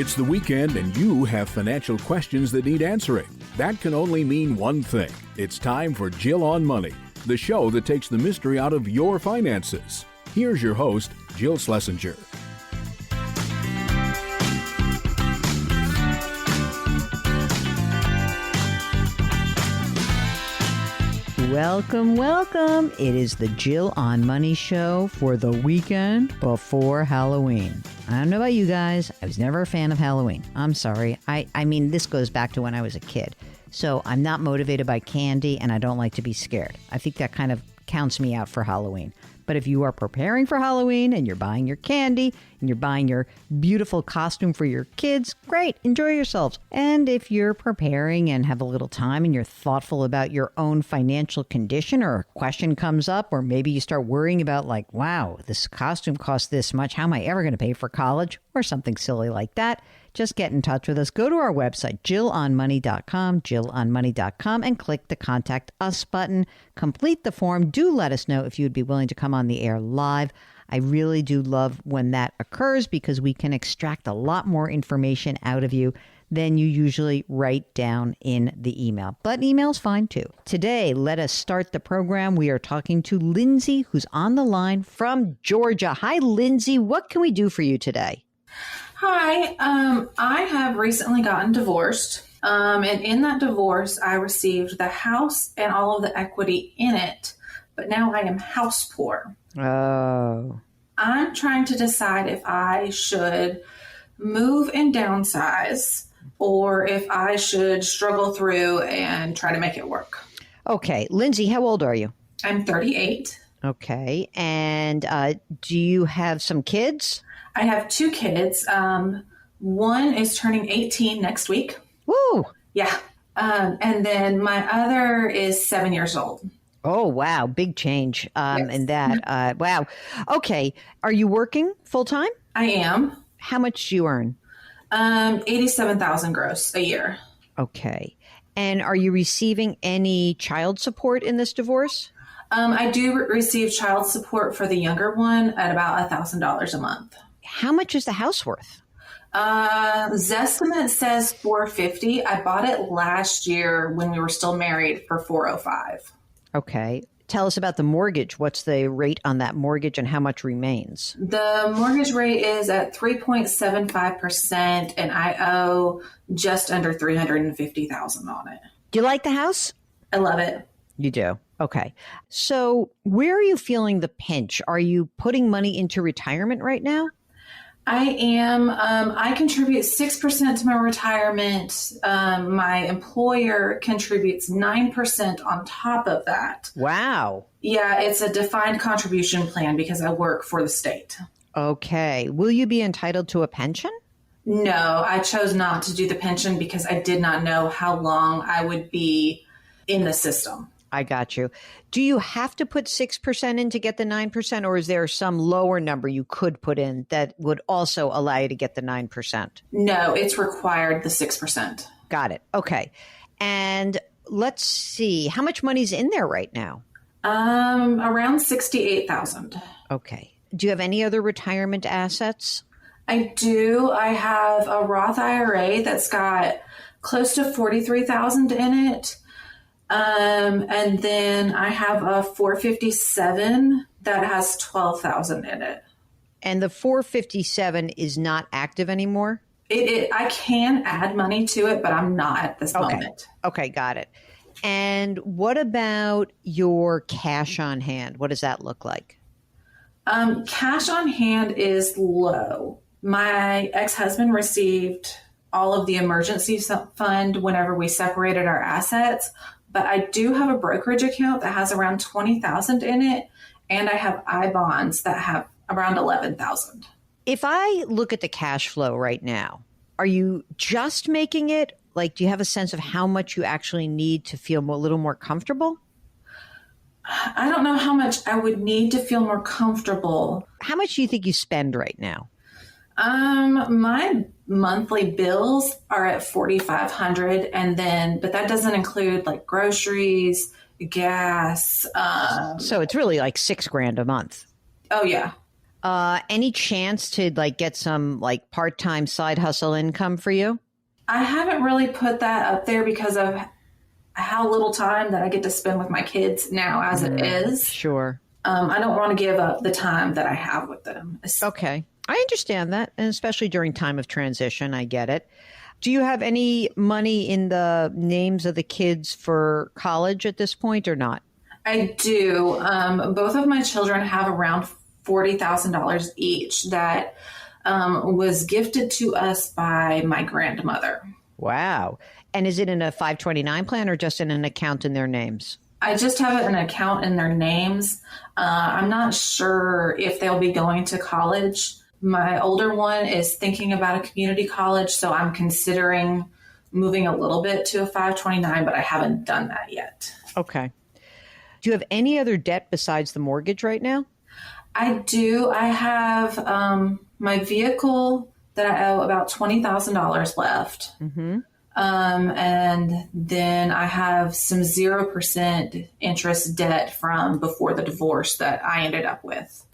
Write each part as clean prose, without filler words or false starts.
It's the weekend and you have financial questions that need answering. That can only mean one thing. It's time for Jill on Money, the show that takes the mystery out of your finances. Here's your host, Jill Schlesinger. Welcome, welcome. It is the Jill on Money show for the weekend before Halloween. I don't know about you guys. I was never a fan of Halloween. I'm sorry. I mean, this goes back to when I was a kid. So I'm not motivated by candy and I don't like to be scared. I think that kind of counts me out for Halloween. But if you are preparing for Halloween and you're buying your candy and you're buying your beautiful costume for your kids, great, enjoy yourselves. And if you're preparing and have a little time and you're thoughtful about your own financial condition, or a question comes up, or maybe you start worrying about like, wow, this costume costs this much, how am I ever going to pay for college, or something silly like that, just get in touch with us. Go to our website, jillonmoney.com, jillonmoney.com, and click the Contact Us button. Complete the form. Do let us know if you would be willing to come on the air live. I really do love when that occurs because we can extract a lot more information out of you than you usually write down in the email. But email's fine too. Today, let us start the program. We are talking to Lindsay, who's on the line from Georgia. Hi, Lindsay. What can we do for you today? Hi, I have recently gotten divorced, and in that divorce, I received the house and all of the equity in it, but now I am house poor. Oh. I'm trying to decide if I should move and downsize, or if I should struggle through and try to make it work. Okay, Lindsay, how old are you? I'm 38. Okay, and do you have some kids? I have two kids. One is turning 18 next week. Woo! Yeah. And then my other is 7 years old. Oh, wow. Big change Yes. in that. Wow. Okay. Are you working full time? I am. How much do you earn? 87,000 gross a year. Okay. And are you receiving any child support in this divorce? I do receive child support for the younger one at about $1,000 a month. How much is the house worth? Zestimate says $450. I bought it last year when we were still married for $405. Okay. Tell us about the mortgage. What's the rate on that mortgage and how much remains? The mortgage rate is at 3.75%, and I owe just under $350,000 on it. Do you like the house? I love it. You do. Okay. So where are you feeling the pinch? Are you putting money into retirement right now? I am. I contribute 6% to my retirement. My employer contributes 9% on top of that. Wow. Yeah, it's a defined contribution plan because I work for the state. Okay. Will you be entitled to a pension? No, I chose not to do the pension because I did not know how long I would be in the system. I got you. Do you have to put 6% in to get the 9%, or is there some lower number you could put in that would also allow you to get the 9%? No, it's required, the 6%. Got it. Okay. And let's see, how much money's in there right now? Around 68,000. Okay. Do you have any other retirement assets? I do. I have a Roth IRA that's got close to 43,000 in it. And then I have a 457 that has 12,000 in it. And the 457 is not active anymore? I can add money to it, but I'm not at this moment. Okay, got it. And what about your cash on hand? What does that look like? Cash on hand is low. My ex-husband received all of the emergency fund whenever we separated our assets. But I do have a brokerage account that has around 20,000 in it, and I have I-bonds that have around 11,000. If I look at the cash flow right now, are you just making it? Like, do you have a sense of how much you actually need to feel a little more comfortable? I don't know how much I would need to feel more comfortable. How much do you think you spend right now? My monthly bills are at $4,500, but that doesn't include like groceries, gas. So it's really like $6,000 a month. Oh yeah. Any chance to like get some like part-time side hustle income for you? I haven't really put that up there because of how little time that I get to spend with my kids now as it is. Sure. I don't want to give up the time that I have with them. Okay. I understand that. And especially during time of transition, I get it. Do you have any money in the names of the kids for college at this point or not? I do. Both of my children have around $40,000 each that was gifted to us by my grandmother. Wow. And is it in a 529 plan or just in an account in their names? I just have an account in their names. I'm not sure if they'll be going to college. My older one is thinking about a community college, so I'm considering moving a little bit to a 529, but I haven't done that yet. Okay. Do you have any other debt besides the mortgage right now? I do. I have my vehicle that I owe about $20,000 left. Mm-hmm. And then I have some 0% interest debt from before the divorce that I ended up with.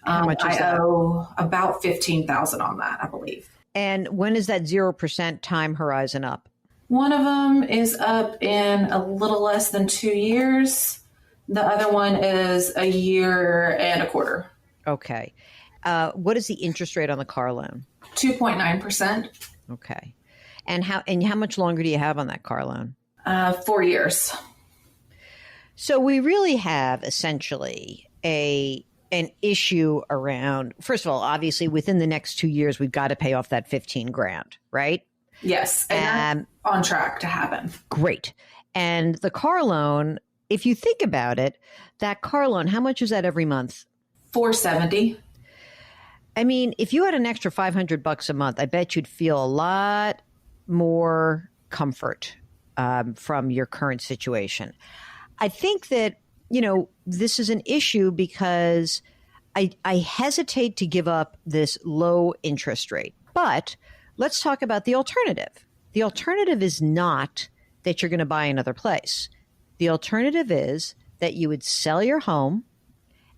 How much is that? I owe about $15,000 on that, I believe. And when is that 0% time horizon up? One of them is up in a little less than 2 years. The other one is a year and a quarter. Okay. What is the interest rate on the car loan? 2.9%. Okay. And how much longer do you have on that car loan? 4 years. So we really have essentially an issue around, first of all, obviously within the next 2 years, we've got to pay off that 15 grand, right? Yes. And that's on track to happen. Great. And the car loan, if you think about it, that car loan, how much is that every month? $470. I mean, if you had an extra $500 a month, I bet you'd feel a lot more comfort from your current situation. I think that, this is an issue because I hesitate to give up this low interest rate. But let's talk about the alternative. The alternative is not that you're going to buy another place. The alternative is that you would sell your home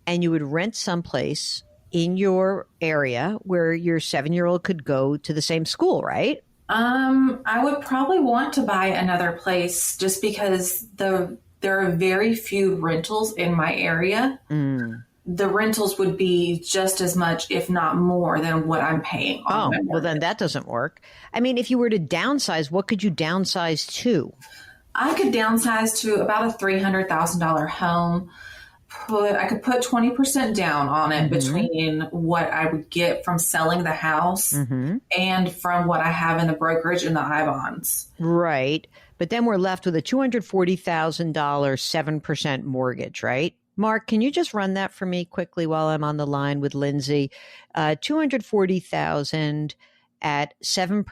and you would rent someplace in your area where your 7-year-old could go to the same school, right? I would probably want to buy another place just because there are very few rentals in my area. The rentals would be just as much, if not more, than what I'm paying. Well, then that doesn't work. I mean, if you were to downsize, what could you downsize to? I could downsize to about a $300,000 home. I could put 20% down on it between what I would get from selling the house and from what I have in the brokerage and the I-bonds. Right. But then we're left with a $240,000 7% mortgage, right? Mark, can you just run that for me quickly while I'm on the line with Lindsay? $240,000 at 7%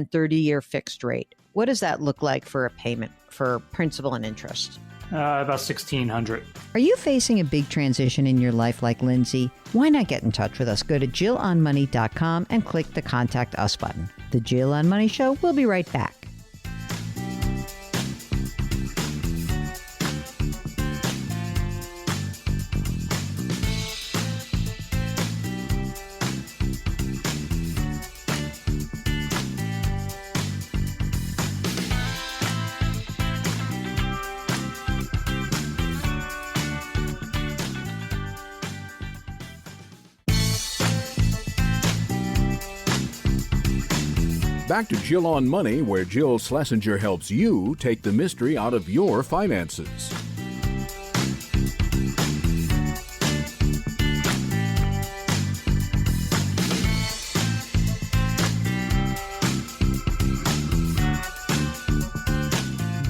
30-year fixed rate. What does that look like for a payment for principal and interest? About $1,600. Are you facing a big transition in your life like Lindsay? Why not get in touch with us? Go to JillOnMoney.com and click the Contact Us button. The Jill on Money Show will be right back. Back to Jill on Money, where Jill Schlesinger helps you take the mystery out of your finances.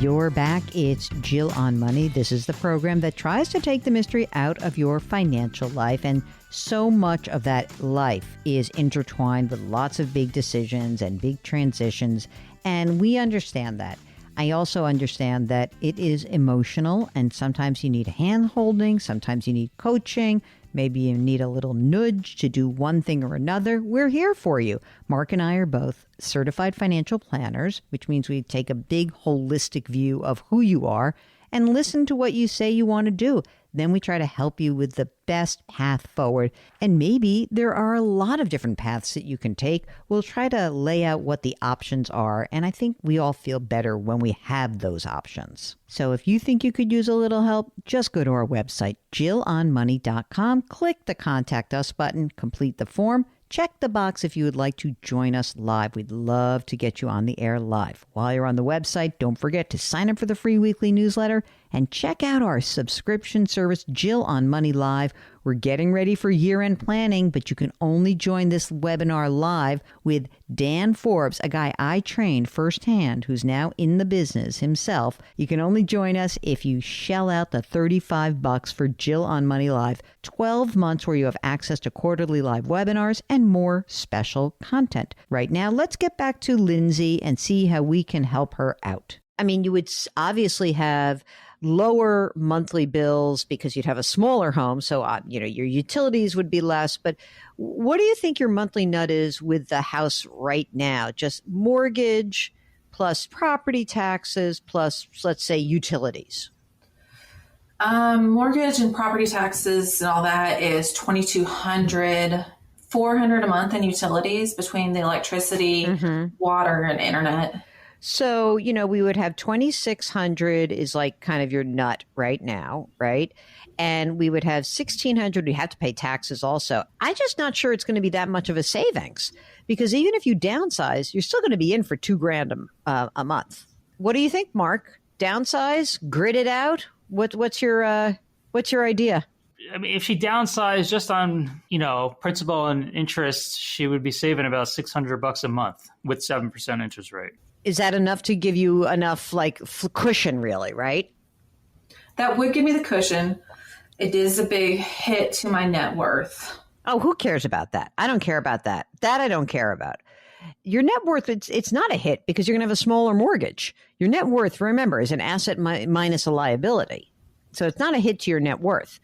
You're back. It's Jill on Money. This is the program that tries to take the mystery out of your financial life. And so much of that life is intertwined with lots of big decisions and big transitions. And we understand that. I also understand that it is emotional, and sometimes you need hand holding, sometimes you need coaching. Maybe you need a little nudge to do one thing or another. We're here for you. Mark and I are both certified financial planners, which means we take a big holistic view of who you are and listen to what you say you want to do. Then we try to help you with the best path forward. And maybe there are a lot of different paths that you can take. We'll try to lay out what the options are. And I think we all feel better when we have those options. So if you think you could use a little help, just go to our website, JillOnMoney.com, click the Contact Us button, complete the form. Check the box if you would like to join us live. We'd love to get you on the air live. While you're on the website, don't forget to sign up for the free weekly newsletter and check out our subscription service, Jill on Money Live. We're getting ready for year-end planning, but you can only join this webinar live with Dan Forbes, a guy I trained firsthand who's now in the business himself. You can only join us if you shell out the $35 for Jill on Money Live, 12 months where you have access to quarterly live webinars and more special content. Right now, let's get back to Lindsay and see how we can help her out. I mean, you would obviously have lower monthly bills because you'd have a smaller home. So, your utilities would be less. But what do you think your monthly nut is with the house right now? Just mortgage plus property taxes plus, let's say, utilities. Mortgage and property taxes and all that is $2,200, $400 a month in utilities between the electricity, water, and internet. So, we would have 2,600 is like kind of your nut right now, right? And we would have 1,600. We have to pay taxes also. I'm just not sure it's going to be that much of a savings because even if you downsize, you're still going to be in for $2,000 a month. What do you think, Mark? Downsize, grid it out? What's your idea? I mean, if she downsized just on, principal and interest, she would be saving about $600 a month with 7% interest rate. Is that enough to give you enough cushion, really, right? That would give me the cushion. It is a big hit to my net worth. Oh, who cares about that? I don't care about that. That I don't care about. Your net worth, it's not a hit because you're going to have a smaller mortgage. Your net worth, remember, is an asset minus a liability. So it's not a hit to your net worth.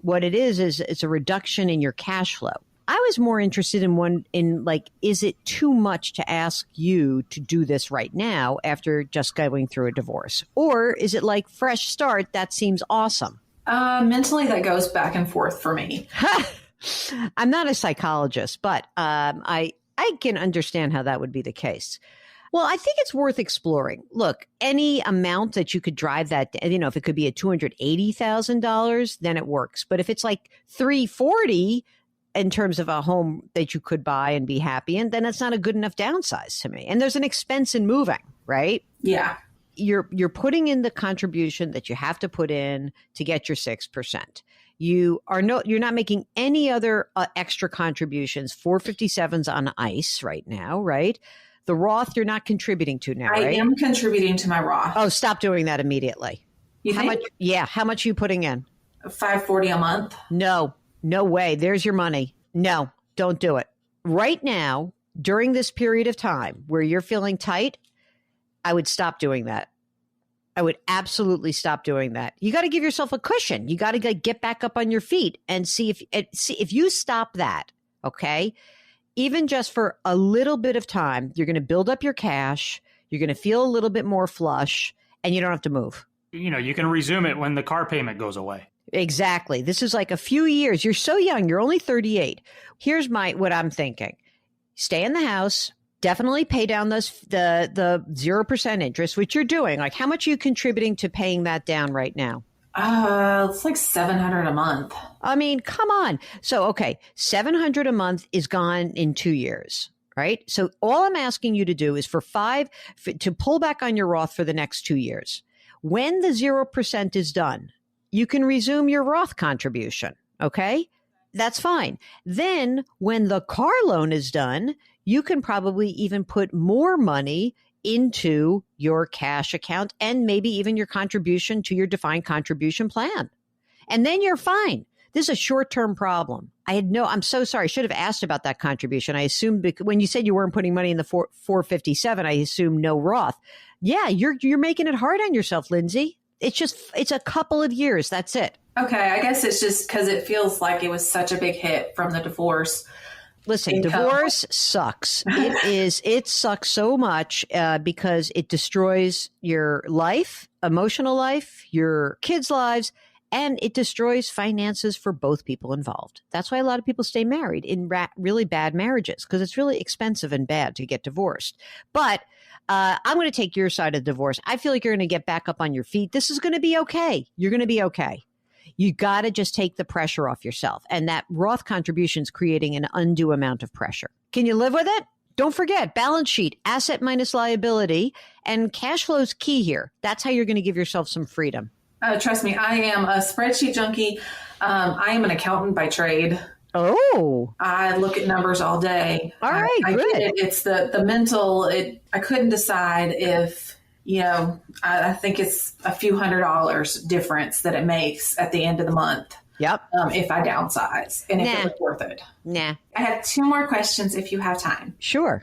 What it is it's a reduction in your cash flow. I was more interested is it too much to ask you to do this right now after just going through a divorce? Or is it like fresh start? That seems awesome. Mentally, that goes back and forth for me. I'm not a psychologist, but I can understand how that would be the case. Well, I think it's worth exploring. Look, any amount that you could drive that, if it could be at $280,000, then it works. But if it's like $340,000 in terms of a home that you could buy and be happy in, then it's not a good enough downsize to me. And there's an expense in moving, right? Yeah. You're putting in the contribution that you have to put in to get your 6%. You're not making any other extra contributions. 457's on ice right now, right? The Roth you're not contributing to now, right? I am contributing to my Roth. Oh, stop doing that immediately. How much? Yeah, how much are you putting in? $540 a month. No way. There's your money. No, don't do it. Right now, during this period of time where you're feeling tight, I would stop doing that. I would absolutely stop doing that. You got to give yourself a cushion. You got to get back up on your feet and see if you stop that, okay? Even just for a little bit of time, you're going to build up your cash. You're going to feel a little bit more flush and you don't have to move. You can resume it when the car payment goes away. Exactly. This is like a few years. You're so young. You're only 38. Here's what I'm thinking. Stay in the house. Definitely pay down the 0% interest, which you're doing. Like, how much are you contributing to paying that down right now? It's like $700 a month. I mean, come on. So, okay, $700 a month is gone in 2 years, right? So all I'm asking you to do is to pull back on your Roth for the next 2 years. When the 0% is done, you can resume your Roth contribution, okay? That's fine. Then when the car loan is done, you can probably even put more money into your cash account and maybe even your contribution to your defined contribution plan. And then you're fine. This is a short-term problem. I'm so sorry. I should have asked about that contribution. I assumed when you said you weren't putting money in the 457, I assumed no Roth. Yeah, you're making it hard on yourself, Lindsay. It's a couple of years. That's it. Okay. I guess it's just because it feels like it was such a big hit from the divorce Listen, divorce sucks. It sucks so much because it destroys your life, emotional life, your kids' lives, and it destroys finances for both people involved. That's why a lot of people stay married in really bad marriages, because it's really expensive and bad to get divorced. But I'm going to take your side of divorce. I feel like you're going to get back up on your feet. This is going to be okay. You're going to be okay. You got to just take the pressure off yourself. And that Roth contribution is creating an undue amount of pressure. Can you live with it? Don't forget, balance sheet, asset minus liability, and cash flow is key here. That's how you're going to give yourself some freedom. Trust me, I am a spreadsheet junkie. I am an accountant by trade. Oh. I look at numbers all day. All right, I good. get it. It's the mental. I couldn't decide if, I think it's a few $100s difference that it makes at the end of the month. Yep. If I downsize and if it was worth it. Nah. I have 2 more questions if you have time. Sure.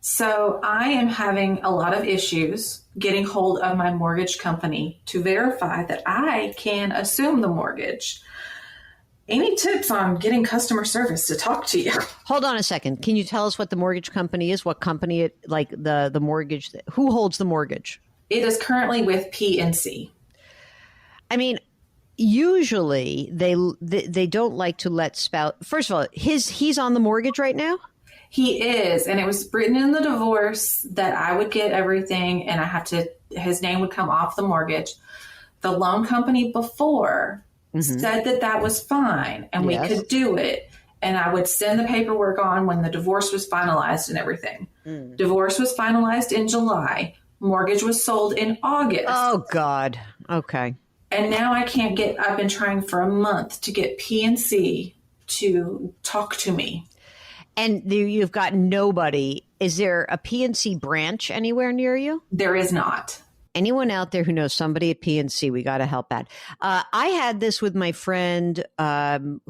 So I am having a lot of issues getting hold of my mortgage company to verify that I can assume the mortgage. Any tips on getting customer service to talk to you? Hold on a second. Can you tell us what the mortgage company is? What company it, like the mortgage, who holds the mortgage? It is currently with PNC. I mean, usually they don't like to let spouse. First of all, he's on the mortgage right now. He is, and it was written in the divorce that I would get everything, and his name would come off the mortgage. The loan company before said that was fine, and we could do it, and I would send the paperwork on when the divorce was finalized and everything. Divorce was finalized in July. Mortgage was sold in August. Oh, God. Okay. And now I can't I've been trying for a month to get PNC to talk to me. And you've got nobody. Is there a PNC branch anywhere near you? There is not. Anyone out there who knows somebody at PNC, we got to help out. I had this with my friend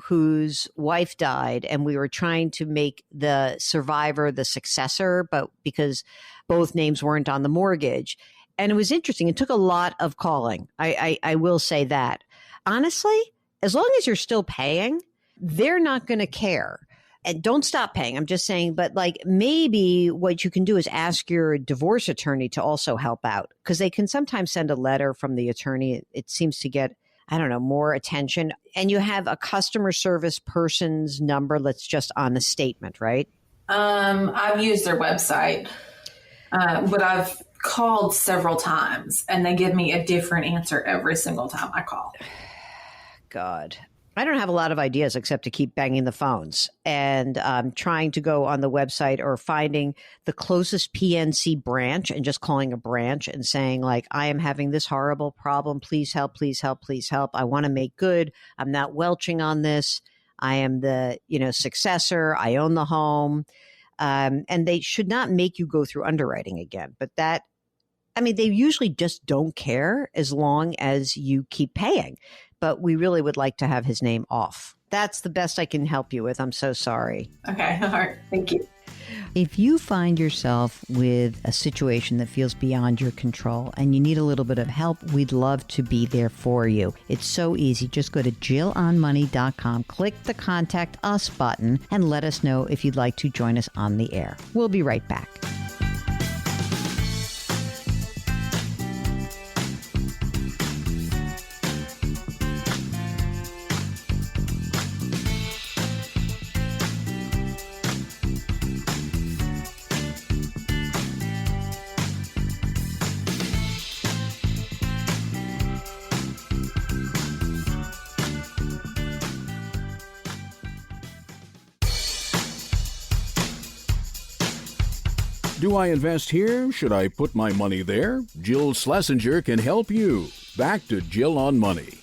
whose wife died, and we were trying to make the survivor the successor, but because both names weren't on the mortgage. And it was interesting. It took a lot of calling. I will say that. Honestly, as long as you're still paying, they're not going to care. And don't stop paying. I'm just saying, but like maybe what you can do is ask your divorce attorney to also help out, because they can sometimes send a letter from the attorney. It seems to get, I don't know, more attention. And you have a customer service person's number that's just on the statement, right? I've used their website, but I've called several times and they give me a different answer every single time I call. God. I don't have a lot of ideas except to keep banging the phones and trying to go on the website or finding the closest PNC branch and just calling a branch and saying, like, I am having this horrible problem. Please help, please help, please help. I want to make good. I'm not welching on this. I am the, successor. I own the home. And they should not make you go through underwriting again. But they usually just don't care as long as you keep paying. But we really would like to have his name off. That's the best I can help you with. I'm so sorry. Okay. All right. Thank you. If you find yourself with a situation that feels beyond your control and you need a little bit of help, we'd love to be there for you. It's so easy. Just go to JillOnMoney.com, click the Contact Us button, and let us know if you'd like to join us on the air. We'll be right back. Do I invest here? Should I put my money there? Jill Schlesinger can help you. Back to Jill on Money.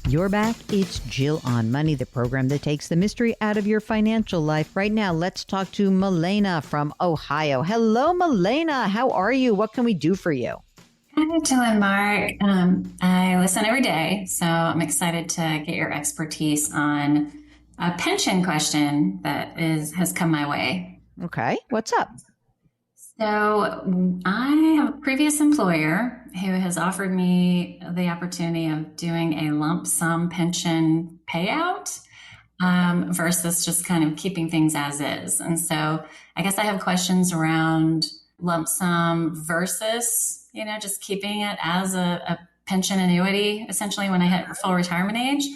You're back. It's Jill on Money, the program that takes the mystery out of your financial life. Right now, let's talk to Milena from Ohio. Hello, Milena. How are you? What can we do for you? Hi, Jill and Mark. I listen every day, so I'm excited to get your expertise on a pension question that has come my way. Okay. What's up? So I have a previous employer, who has offered me the opportunity of doing a lump sum pension payout versus just kind of keeping things as is. And so I guess I have questions around lump sum versus, just keeping it as a pension annuity, essentially when I hit full retirement age.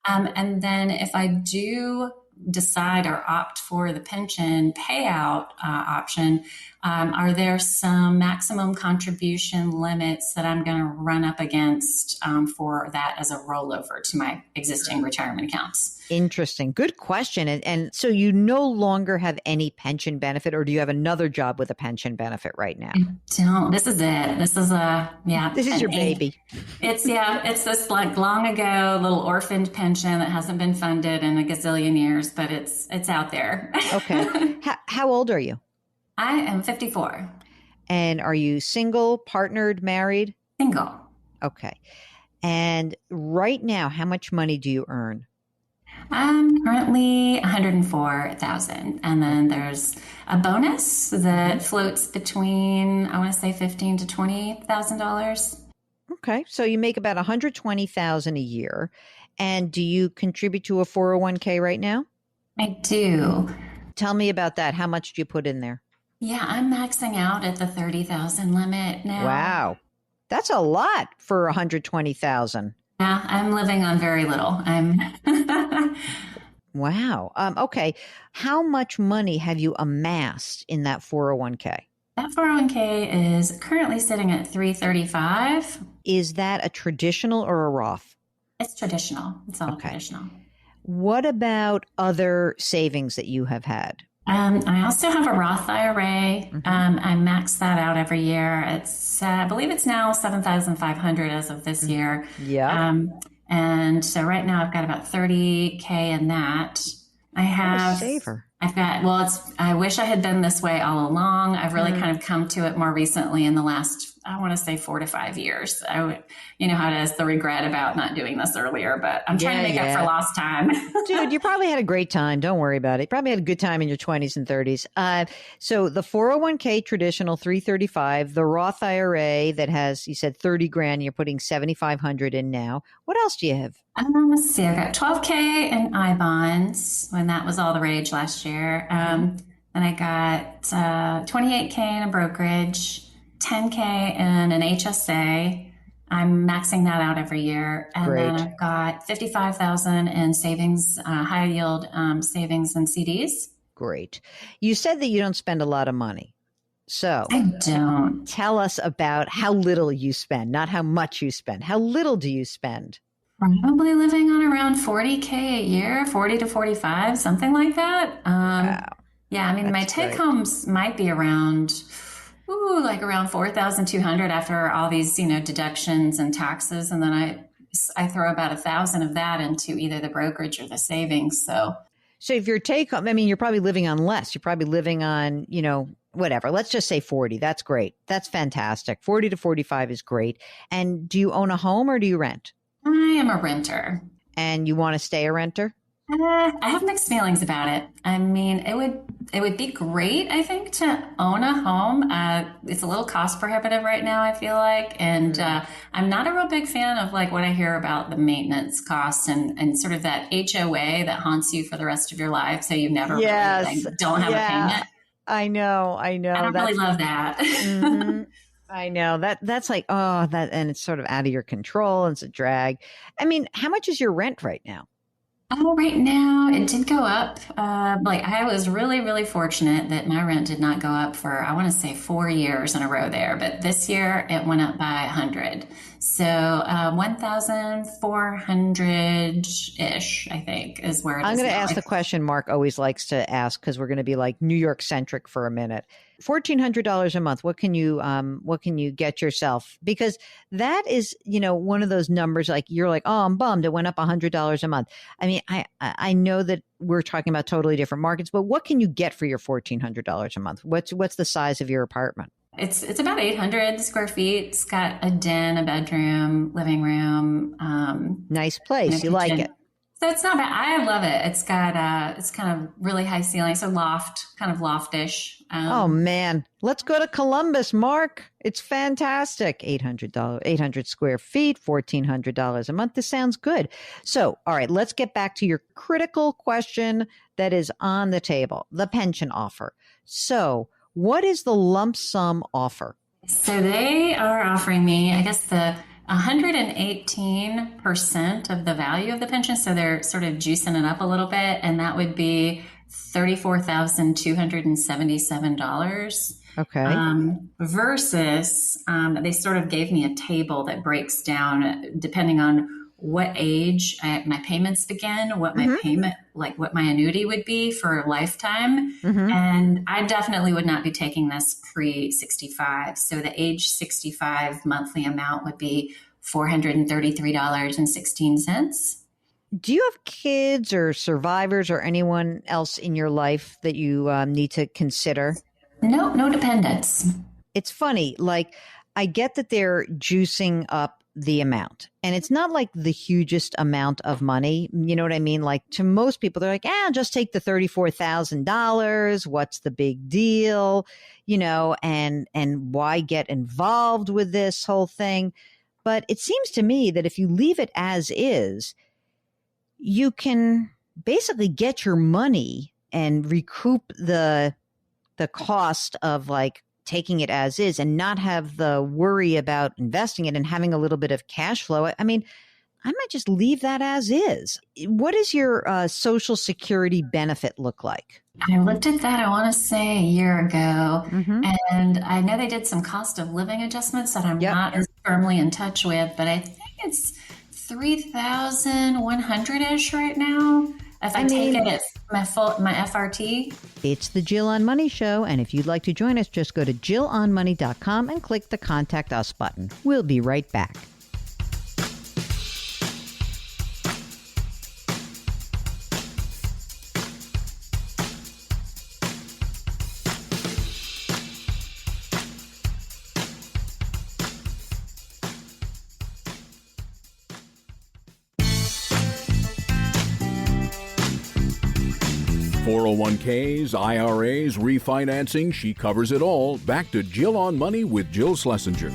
And then if I do decide or opt for the pension payout option, are there some maximum contribution limits that I'm going to run up against for that as a rollover to my existing retirement accounts? Interesting. Good question. And so you no longer have any pension benefit, or do you have another job with a pension benefit right now? I don't. This is it. This is This is your baby. It's this like long ago little orphaned pension that hasn't been funded in a gazillion years, but it's out there. Okay. How old are you? I am 54. And are you single, partnered, married? Single. Okay. And right now, how much money do you earn? I'm currently 104,000, and then there's a bonus that floats between, I want to say, $15,000 to $20,000. Okay, so you make about 120,000 a year, and do you contribute to a 401k right now? I do. Tell me about that. How much do you put in there? Yeah, I'm maxing out at the 30,000 limit now. Wow, that's a lot for 120,000. Yeah, I'm living on very little. Wow. Okay. How much money have you amassed in that 401k? That 401k is currently sitting at 335. Is that a traditional or a Roth? It's traditional. It's all Okay. traditional. What about other savings that you have had? I also have a Roth IRA. I max that out every year. It's, I believe it's now 7,500 as of this year. Yeah. And so right now I've got about 30K in that. I have, saver. I've got, I wish I had been this way all along. I've really kind of come to it more recently in the last, I want to say 4 to 5 years. You know how it is, the regret about not doing this earlier, but I'm trying to make up for lost time. Dude, you probably had a great time. Don't worry about it. You probably had a good time in your 20s and 30s. So the 401k traditional 335, the Roth IRA that has, you said 30 grand, you're putting 7,500 in now. What else do you have? Let's see, I got 12K in I bonds when that was all the rage last year. Then I got 28K in a brokerage, 10K in an HSA. I'm maxing that out every year. And then I've got 55,000 in savings, high yield savings and CDs. Great. You said that you don't spend a lot of money. So I don't. Tell us about how little you spend, not how much you spend. How little do you spend? Probably living on around 40K a year, 40 to 45, something like that. Wow. Yeah, I mean, my take homes might be around, around 4,200 after all these, deductions and taxes. And then I throw about 1,000 of that into either the brokerage or the savings. So if your take home, I mean, you're probably living on less. You're probably living on, whatever. Let's just say 40. That's great. That's fantastic. 40 to 45 is great. And do you own a home or do you rent? I am a renter. And you want to stay a renter? I have mixed feelings about it. I mean, it would be great, I think, to own a home. It's a little cost prohibitive right now, I feel like. And I'm not a real big fan of like what I hear about the maintenance costs and sort of that HOA that haunts you for the rest of your life. So you never really don't have a payment. I know. I don't really love that. Mm-hmm. I know that's like, and it's sort of out of your control. And it's a drag. I mean, how much is your rent right now? Right now, it did go up. I was really, really fortunate that my rent did not go up for, I want to say 4 years in a row there. But this year it went up by 100. So 1,400-ish, I think, is where it is. I'm going to ask the question Mark always likes to ask because we're going to be like New York centric for a minute. $1,400 a month. What can you get yourself? Because that is, one of those numbers like you're like, oh, I'm bummed. It went up $100 a month. I mean, I know that we're talking about totally different markets, but what can you get for your $1,400 a month? What's the size of your apartment? It's about 800 square feet. It's got a den, a bedroom, living room. Nice place. You like it. So it's not bad. I love it. It's got it's kind of really high ceiling, so loft, kind of loftish. Oh man, let's go to Columbus, Mark. It's fantastic. $800, 800 square feet, $1,400 a month. This sounds good. So, all right, let's get back to your critical question that is on the table, the pension offer. So, what is the lump sum offer? So they are offering me, I guess, the 118% of the value of the pension. So they're sort of juicing it up a little bit, and that would be $34,277. Okay. Versus they sort of gave me a table that breaks down depending on what age my payments begin, what my payment, like what my annuity would be for a lifetime. And I definitely would not be taking this pre 65. So the age 65 monthly amount would be $433.16. Do you have kids or survivors or anyone else in your life that you need to consider? No dependents. It's funny, like I get that they're juicing up the amount, and it's not like the hugest amount of money. You know what I mean? Like to most people, they're like, just take the $34,000. What's the big deal? You know, and why get involved with this whole thing? But it seems to me that if you leave it as is, you can basically get your money and recoup the cost of like taking it as is and not have the worry about investing it and having a little bit of cash flow. I mean, I might just leave that as is. What does your Social Security benefit look like? I looked at that, I want to say a year ago, and I know they did some cost of living adjustments that I'm not as firmly in touch with, but I think it's 3,100-ish right now. If I take it as my FRT. It's the Jill on Money Show, and if you'd like to join us, just go to jillonmoney.com and click the Contact Us button. We'll be right back. .401ks, IRAs, refinancing, she covers it all. Back to Jill on Money with Jill Schlesinger.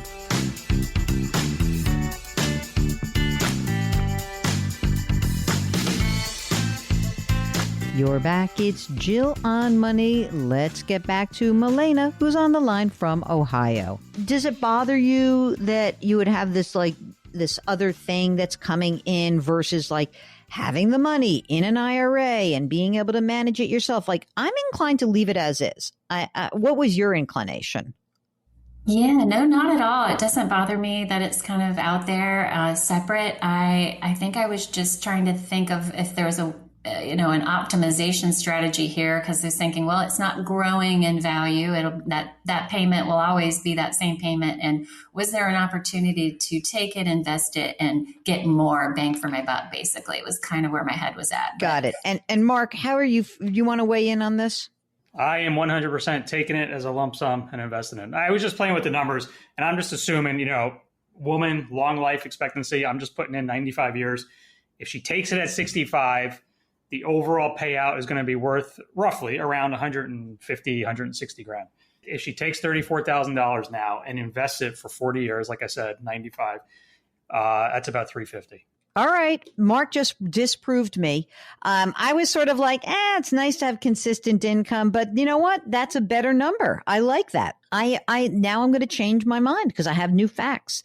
You're back. It's Jill on Money. Let's get back to Milena, who's on the line from Ohio. Does it bother you that you would have this other thing that's coming in versus like having the money in an IRA and being able to manage it yourself? Like, I'm inclined to leave it as is. What was your inclination? Yeah, no, not at all. It doesn't bother me that it's kind of out there, separate. I think I was just trying to think of if there was an optimization strategy here, because I was thinking, well, it's not growing in value. That payment will always be that same payment. And was there an opportunity to take it, invest it, and get more bang for my buck? Basically, it was kind of where my head was at. Got it. And Mark, how are you? You want to weigh in on this? I am 100% taking it as a lump sum and investing it. I was just playing with the numbers, and I'm just assuming, woman, long life expectancy. I'm just putting in 95 years. If she takes it at 65, the overall payout is going to be worth roughly around 150, 160 grand. If she takes $34,000 now and invests it for 40 years, like I said, 95, that's about 350. All right. Mark just disproved me. I was sort of like, it's nice to have consistent income, but you know what? That's a better number. I like that. Now I'm going to change my mind because I have new facts.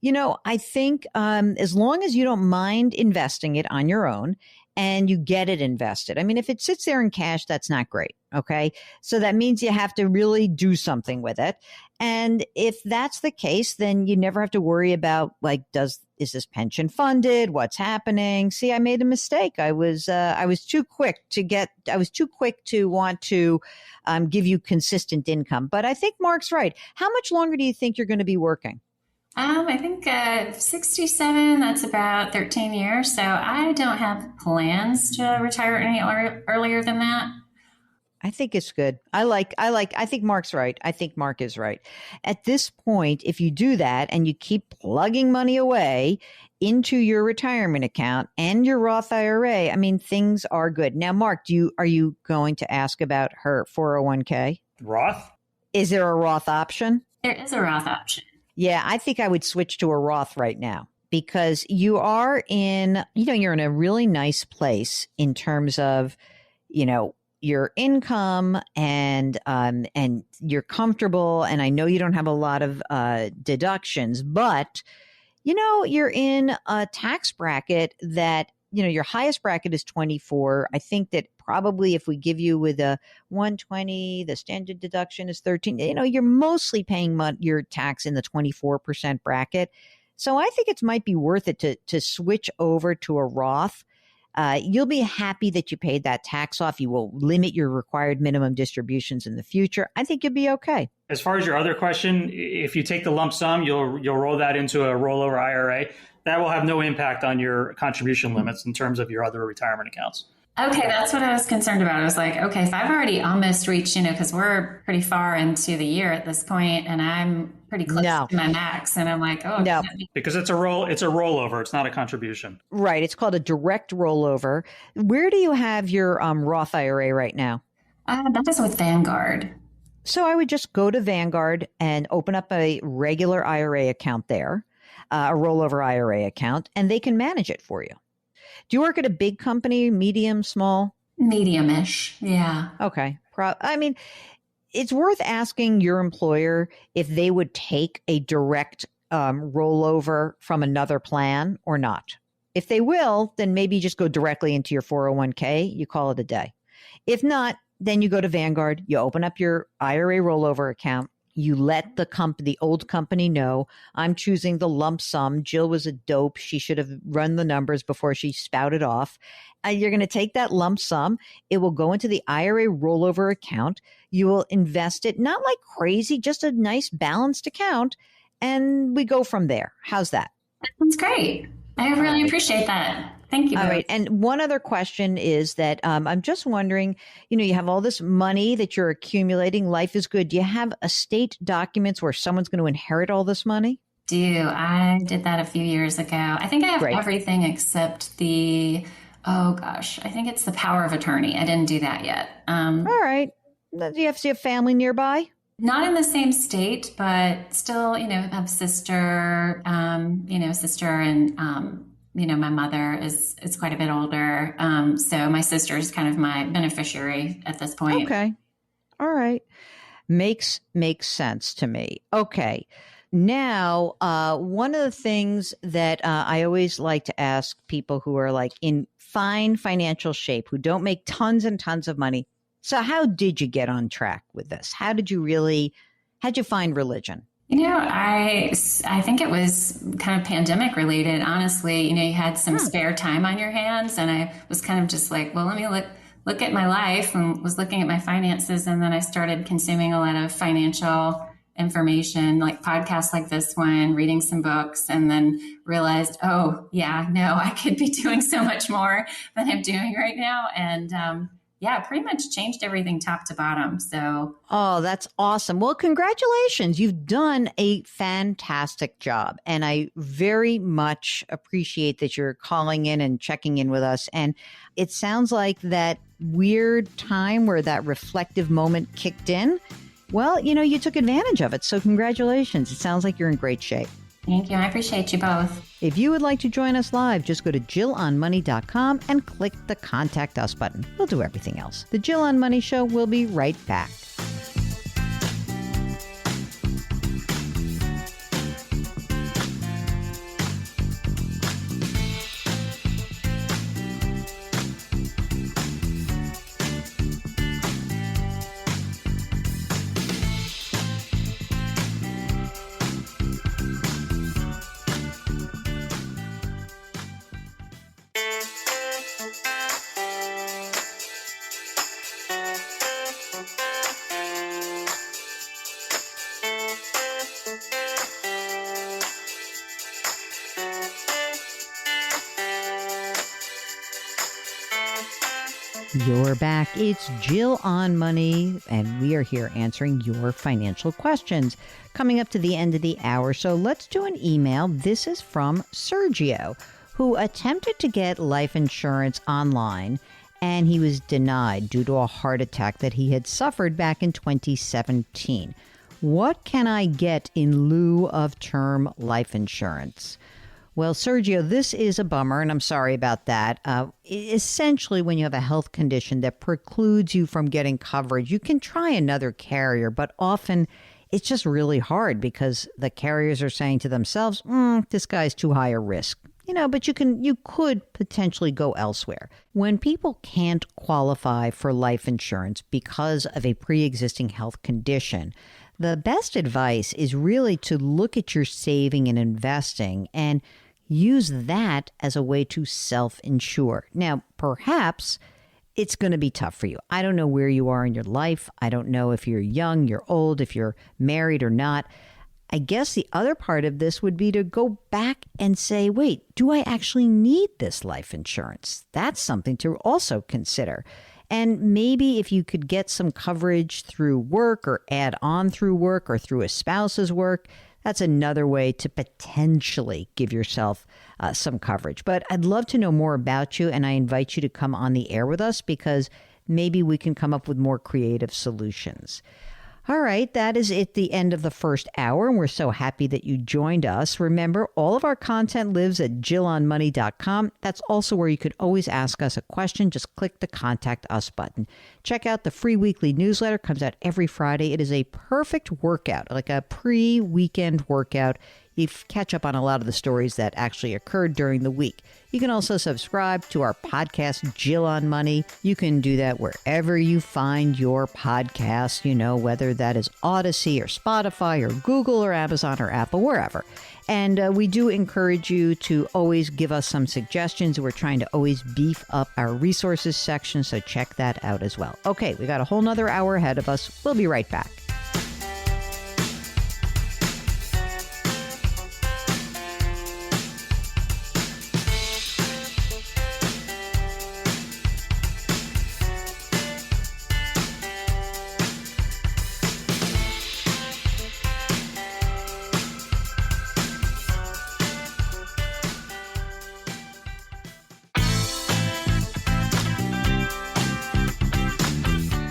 I think as long as you don't mind investing it on your own and you get it invested. I mean, if it sits there in cash, that's not great. Okay. So that means you have to really do something with it. And if that's the case, then you never have to worry about is this pension funded? What's happening? See, I made a mistake. I was too quick to want to give you consistent income. But I think Mark's right. How much longer do you think you're going to be working? I think 67, that's about 13 years. So I don't have plans to retire any earlier than that. I think it's good. I think Mark's right. I think Mark is right. At this point, if you do that and you keep plugging money away into your retirement account and your Roth IRA, I mean, things are good. Now, Mark, are you going to ask about her 401k? Roth? Is there a Roth option? There is a Roth option. Yeah, I think I would switch to a Roth right now because you're in a really nice place in terms of, your income and you're comfortable. And I know you don't have a lot of deductions, but you're in a tax bracket that, your highest bracket is 24. I think that probably if we give you with a 120, the standard deduction is 13. You're mostly paying your tax in the 24% bracket. So I think it might be worth it to switch over to a Roth. You'll be happy that you paid that tax off. You will limit your required minimum distributions in the future. I think you'll be okay. As far as your other question, if you take the lump sum, you'll roll that into a rollover IRA. That will have no impact on your contribution limits in terms of your other retirement accounts. Okay, that's what I was concerned about. I was like, okay, if I've already almost reached, because we're pretty far into the year at this point, and I'm pretty close to my max, and I'm like, oh no, because it's a rollover. It's not a contribution. Right. It's called a direct rollover. Where do you have your Roth IRA right now? That is with Vanguard. So I would just go to Vanguard and open up a regular IRA account there, a rollover IRA account, and they can manage it for you. Do you work at a big company, medium, small? Medium-ish, yeah. Okay. It's worth asking your employer if they would take a direct rollover from another plan or not. If they will, then maybe just go directly into your 401k. You call it a day. If not, then you go to Vanguard, you open up your IRA rollover account. You let the old company know, I'm choosing the lump sum. Jill was a dope. She should have run the numbers before she spouted off. You're going to take that lump sum. It will go into the IRA rollover account. You will invest it, not like crazy, just a nice balanced account. And we go from there. How's that? That sounds great. I really appreciate that. Thank you. All right. And one other question is that I'm just wondering, you have all this money that you're accumulating. Life is good. Do you have estate documents where someone's going to inherit all this money? I did that a few years ago. I think I have everything except I think it's the power of attorney. I didn't do that yet. All right. Do you have to see a family nearby? Not in the same state, but still, have sister, and, my mother is quite a bit older. So my sister is kind of my beneficiary at this point. Okay. All right. Makes sense to me. Okay. Now, one of the things that I always like to ask people who are like in fine financial shape, who don't make tons and tons of money. So how did you get on track with this? How'd you find religion? I think it was kind of pandemic related, honestly. You had some spare time on your hands, and I was kind of just like, well, let me look at my life, and was looking at my finances. And then I started consuming a lot of financial information, like podcasts like this one, reading some books, and then realized, oh yeah, no, I could be doing so much more than I'm doing right now. And, pretty much changed everything top to bottom. So, oh, that's awesome. Well, congratulations. You've done a fantastic job. And I very much appreciate that you're calling in and checking in with us. And it sounds like that weird time where that reflective moment kicked in. Well, you took advantage of it. So congratulations. It sounds like you're in great shape. Thank you. I appreciate you both. If you would like to join us live, just go to JillOnMoney.com and click the Contact Us button. We'll do everything else. The Jill on Money Show will be right back. You're back. It's Jill on Money, and we are here answering your financial questions. Coming up to the end of the hour, so let's do an email. This is from Sergio, who attempted to get life insurance online, and he was denied due to a heart attack that he had suffered back in 2017. What can I get in lieu of term life insurance? Well, Sergio, this is a bummer, and I'm sorry about that. Essentially, when you have a health condition that precludes you from getting coverage, you can try another carrier, but often it's just really hard because the carriers are saying to themselves, this guy's too high a risk. But you could potentially go elsewhere. When people can't qualify for life insurance because of a pre-existing health condition, the best advice is really to look at your saving and investing and use that as a way to self-insure. Now, perhaps it's going to be tough for you. I don't know where you are in your life. I don't know if you're young, you're old, if you're married or not. I guess the other part of this would be to go back and say, wait, do I actually need this life insurance? That's something to also consider. And maybe if you could get some coverage through work or add on through work or through a spouse's work, that's another way to potentially give yourself some coverage. But I'd love to know more about you, and I invite you to come on the air with us because maybe we can come up with more creative solutions. All right, that is it, the end of the first hour, and we're so happy that you joined us. Remember, all of our content lives at jillonmoney.com. That's also where you could always ask us a question. Just click the Contact Us button. Check out the free weekly newsletter. Comes out every Friday. It is a perfect workout, like a pre-weekend workout. You catch up on a lot of the stories that actually occurred during the week. You can also subscribe to our podcast, Jill on Money. You can do that wherever you find your podcast, whether that is Odyssey or Spotify or Google or Amazon or Apple, wherever. And we do encourage you to always give us some suggestions. We're trying to always beef up our resources section, so check that out as well. Okay, we got a whole nother hour ahead of us. We'll be right back.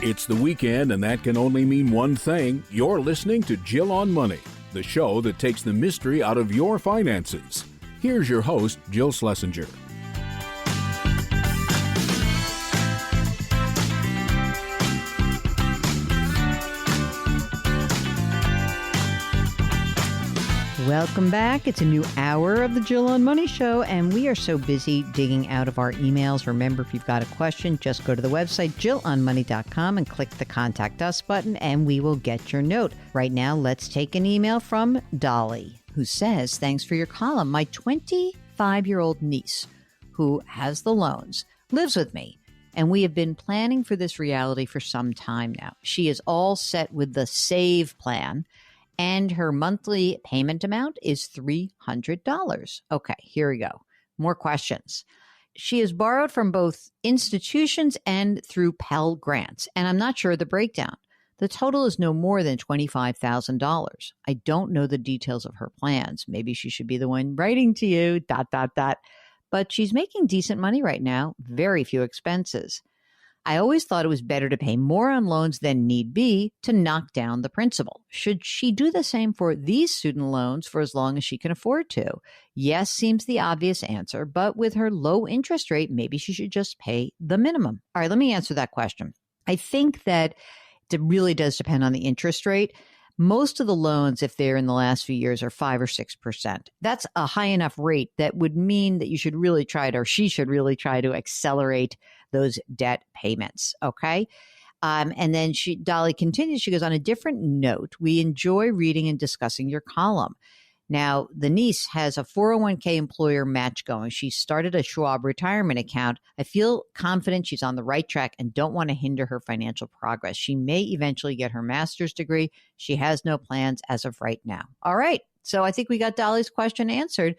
It's the weekend, and that can only mean one thing. You're listening to Jill on Money, the show that takes the mystery out of your finances. Here's your host, Jill Schlesinger. Welcome back. It's a new hour of the Jill on Money Show, and we are so busy digging out of our emails. Remember, if you've got a question, just go to the website, jillonmoney.com, and click the Contact Us button, and we will get your note. Right now, let's take an email from Dolly, who says, thanks for your column. My 25-year-old niece, who has the loans, lives with me, and we have been planning for this reality for some time now. She is all set with the SAVE plan, and her monthly payment amount is $300. Okay, here we go. More questions. She has borrowed from both institutions and through Pell Grants, and I'm not sure of the breakdown. The total is no more than $25,000. I don't know the details of her plans. Maybe she should be the one writing to you, ... But she's making decent money right now, very few expenses. I always thought it was better to pay more on loans than need be to knock down the principal. Should she do the same for these student loans for as long as she can afford to? Yes seems the obvious answer, but with her low interest rate, maybe she should just pay the minimum. All right, let me answer that question. I think that it really does depend on the interest rate. Most of the loans, if they're in the last few years, are 5 or 6%. That's a high enough rate that would mean that you should really try to, or she should really try to accelerate those debt payments. Okay. And then Dolly continues, she goes, on a different note, we enjoy reading and discussing your column. Now, the niece has a 401k employer match going. She started a Schwab retirement account. I feel confident she's on the right track and don't want to hinder her financial progress. She may eventually get her master's degree. She has no plans as of right now. All right. So I think we got Dolly's question answered.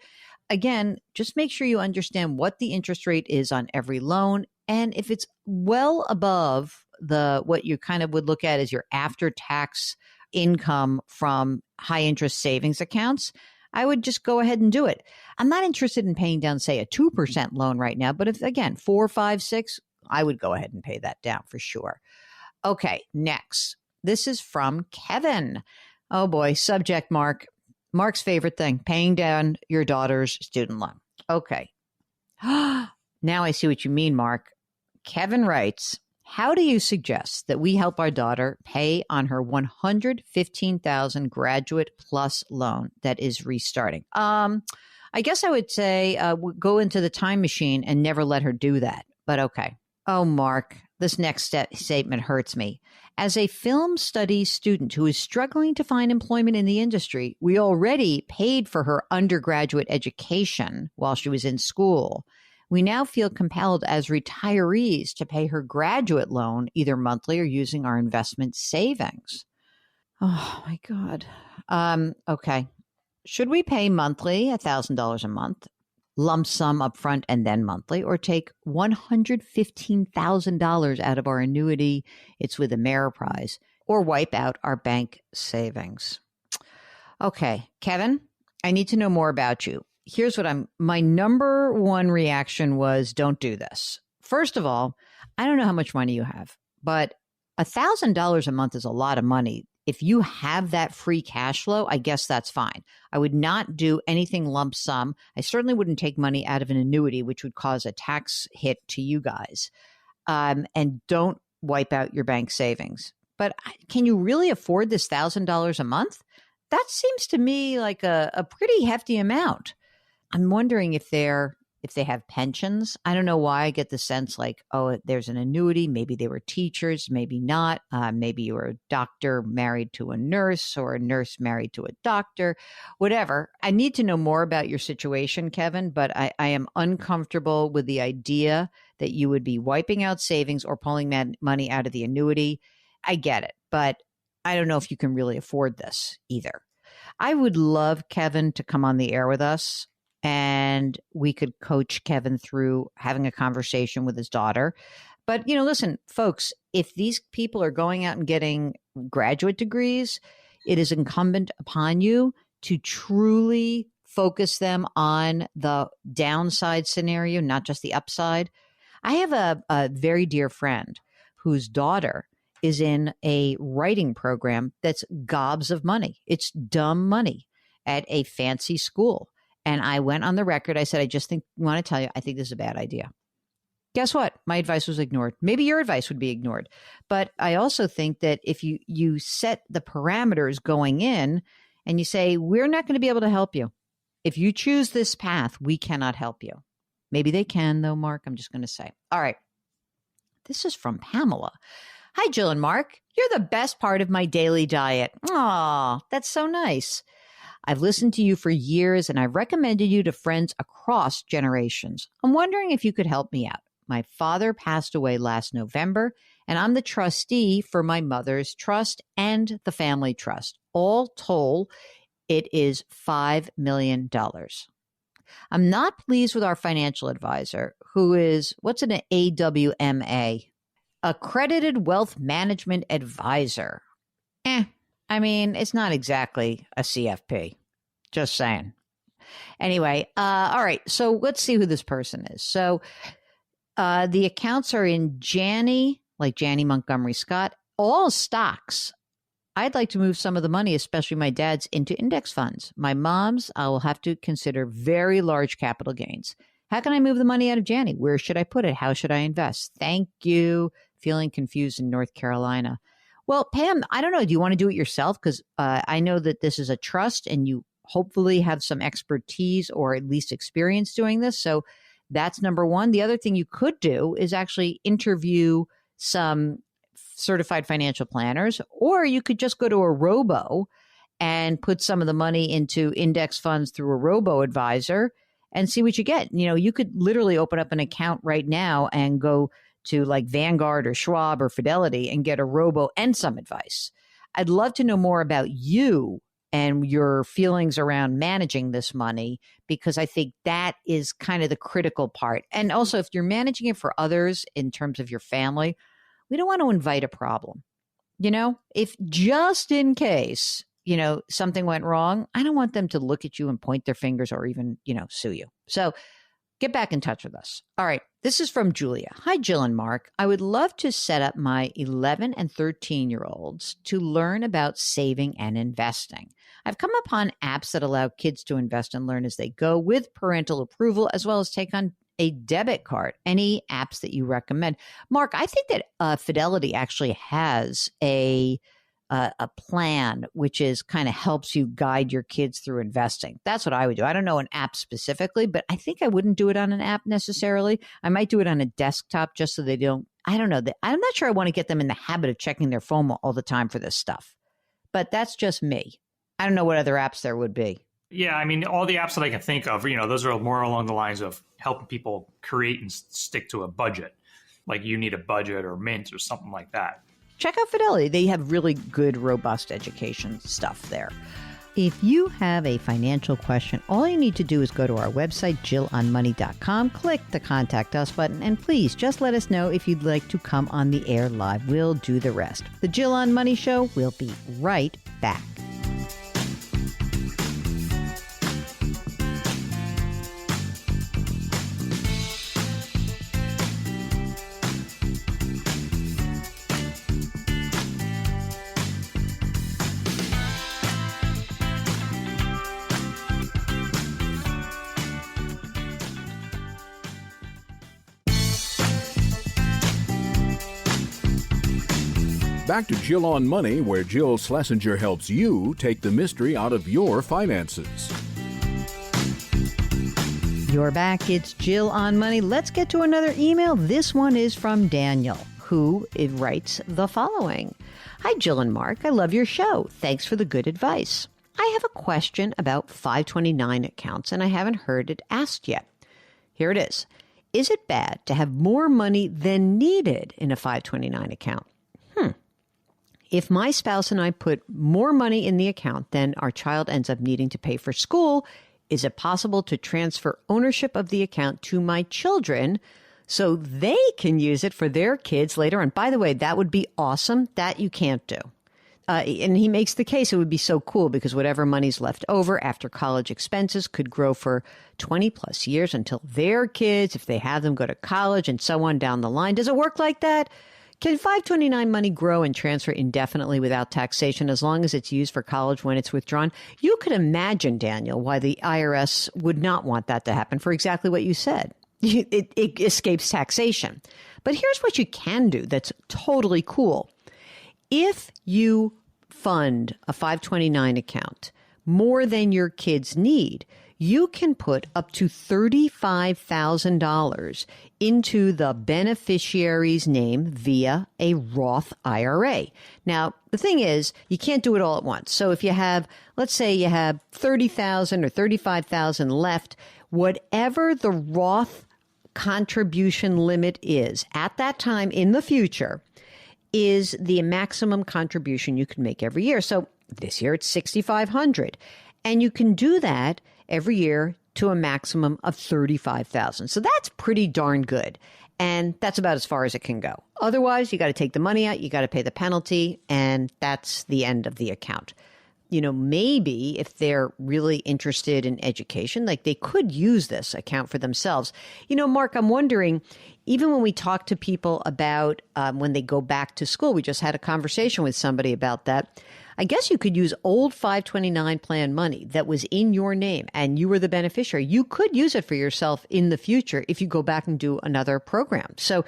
again, just make sure you understand what the interest rate is on every loan. And if it's well above what you kind of would look at as your after-tax income from high interest savings accounts, I would just go ahead and do it. I'm not interested in paying down, say, a 2% loan right now. But if, again, 4, 5, 6, I would go ahead and pay that down for sure. Okay, next. This is from Kevin. Oh boy, subject Mark. Mark's favorite thing, paying down your daughter's student loan. Okay. Now I see what you mean, Mark. Kevin writes, how do you suggest that we help our daughter pay on her $115,000 graduate plus loan that is restarting? I guess I would say go into the time machine and never let her do that. But okay. Oh, Mark, this next statement hurts me. As a film studies student who is struggling to find employment in the industry, we already paid for her undergraduate education while she was in school. We now feel compelled as retirees to pay her graduate loan either monthly or using our investment savings. Oh, my God. Okay. Should we pay monthly, $1,000 a month, lump sum upfront and then monthly, or take $115,000 out of our annuity? It's with Ameriprise, or wipe out our bank savings. Okay, Kevin, I need to know more about you. Here's what my number one reaction was, don't do this. First of all, I don't know how much money you have, but $1,000 a month is a lot of money. If you have that free cash flow, I guess that's fine. I would not do anything lump sum. I certainly wouldn't take money out of an annuity, which would cause a tax hit to you guys. And don't wipe out your bank savings. But can you really afford this $1,000 a month? That seems to me like a pretty hefty amount. I'm wondering if they have pensions. I don't know why I get the sense like, oh, there's an annuity. Maybe they were teachers, maybe not. Maybe you were a doctor married to a nurse or a nurse married to a doctor, whatever. I need to know more about your situation, Kevin, but I am uncomfortable with the idea that you would be wiping out savings or pulling money out of the annuity. I get it, but I don't know if you can really afford this either. I would love Kevin to come on the air with us, and we could coach Kevin through having a conversation with his daughter. But, listen, folks, if these people are going out and getting graduate degrees, it is incumbent upon you to truly focus them on the downside scenario, not just the upside. I have a very dear friend whose daughter is in a writing program that's gobs of money. It's dumb money at a fancy school. And I went on the record. I said, want to tell you, I think this is a bad idea. Guess what? My advice was ignored. Maybe your advice would be ignored. But I also think that if you set the parameters going in and you say, we're not going to be able to help you. If you choose this path, we cannot help you. Maybe they can, though, Mark. I'm just going to say. All right. This is from Pamela. Hi, Jill and Mark. You're the best part of my daily diet. Aw, that's so nice. I've listened to you for years, and I've recommended you to friends across generations. I'm wondering if you could help me out. My father passed away last November, and I'm the trustee for my mother's trust and the family trust. All told, it is $5 million. I'm not pleased with our financial advisor, who is, what's an AWMA? Accredited Wealth Management Advisor. It's not exactly a CFP. Just saying. Anyway, all right. So let's see who this person is. So the accounts are in Janney, like Janney Montgomery Scott, all stocks. I'd like to move some of the money, especially my dad's, into index funds. My mom's, I will have to consider very large capital gains. How can I move the money out of Janney? Where should I put it? How should I invest? Thank you. Feeling confused in North Carolina. Well, Pam, I don't know. Do you want to do it yourself? Because I know that this is a trust and you hopefully have some expertise or at least experience doing this. So that's number one. The other thing you could do is actually interview some certified financial planners, or you could just go to a robo and put some of the money into index funds through a robo advisor and see what you get. You could literally open up an account right now and go to like Vanguard or Schwab or Fidelity and get a robo and some advice. I'd love to know more about you and your feelings around managing this money, because I think that is kind of the critical part. And also, if you're managing it for others in terms of your family, we don't want to invite a problem. If just in case, something went wrong, I don't want them to look at you and point their fingers or even, sue you. So get back in touch with us. All right. This is from Julia. Hi, Jill and Mark. I would love to set up my 11 and 13-year-olds to learn about saving and investing. I've come upon apps that allow kids to invest and learn as they go with parental approval, as well as take on a debit card. Any apps that you recommend? Mark, I think that Fidelity actually has a plan which is kind of helps you guide your kids through investing. That's what I would do. I don't know an app specifically, but I think I wouldn't do it on an app necessarily. I might do it on a desktop just so they don't, I don't know. I'm not sure I want to get them in the habit of checking their phone all the time for this stuff, but that's just me. I don't know what other apps there would be. Yeah, I mean, all the apps that I can think of, those are more along the lines of helping people create and stick to a budget. Like You Need a Budget or Mint or something like that. Check out Fidelity. They have really good, robust education stuff there. If you have a financial question, all you need to do is go to our website, JillOnMoney.com, click the Contact Us button, and please just let us know if you'd like to come on the air live. We'll do the rest. The Jill on Money Show will be right back. Back to Jill on Money, where Jill Schlesinger helps you take the mystery out of your finances. You're back. It's Jill on Money. Let's get to another email. This one is from Daniel, who writes the following. Hi, Jill and Mark. I love your show. Thanks for the good advice. I have a question about 529 accounts, and I haven't heard it asked yet. Here it is. Is it bad to have more money than needed in a 529 account? If my spouse and I put more money in the account than our child ends up needing to pay for school, is it possible to transfer ownership of the account to my children so they can use it for their kids later on? By the way, that would be awesome. That you can't do. And he makes the case it would be so cool because whatever money's left over after college expenses could grow for 20 plus years until their kids, if they have them, go to college and so on down the line. Does it work like that? Can 529 money grow and transfer indefinitely without taxation as long as it's used for college when it's withdrawn? You could imagine, Daniel, why the IRS would not want that to happen for exactly what you said. It escapes taxation. But here's what you can do that's totally cool. If you fund a 529 account more than your kids need, you can put up to $35,000 into the beneficiary's name via a Roth IRA. Now, the thing is, you can't do it all at once. So if you have, let's say you have $30,000 or $35,000 left, whatever the Roth contribution limit is at that time in the future is the maximum contribution you can make every year. So this year it's $6,500. And you can do that every year to a maximum of $35,000. So that's pretty darn good. And that's about as far as it can go. Otherwise, you got to take the money out, you got to pay the penalty, and that's the end of the account. Maybe if they're really interested in education, like they could use this account for themselves. Mark, I'm wondering, even when we talk to people about when they go back to school, we just had a conversation with somebody about that. I guess you could use old 529 plan money that was in your name and you were the beneficiary. You could use it for yourself in the future if you go back and do another program. So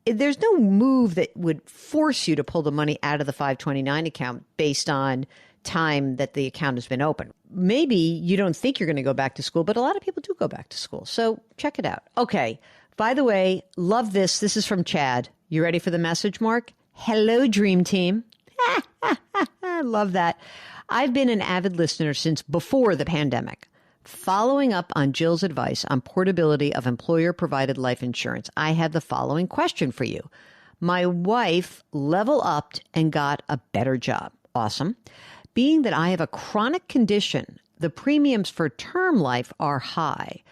there's no move that would force you to pull the money out of the 529 account based on time that the account has been open. Maybe you don't think you're going to go back to school, but a lot of people do go back to school. So check it out. Okay. By the way, love this. This is from Chad. You ready for the message, Mark? Hello, Dream Team. I love that. I've been an avid listener since before the pandemic. Following up on Jill's advice on portability of employer-provided life insurance, I have the following question for you. My wife level upped and got a better job. Awesome. being that I have a chronic condition, the premiums for term life are high.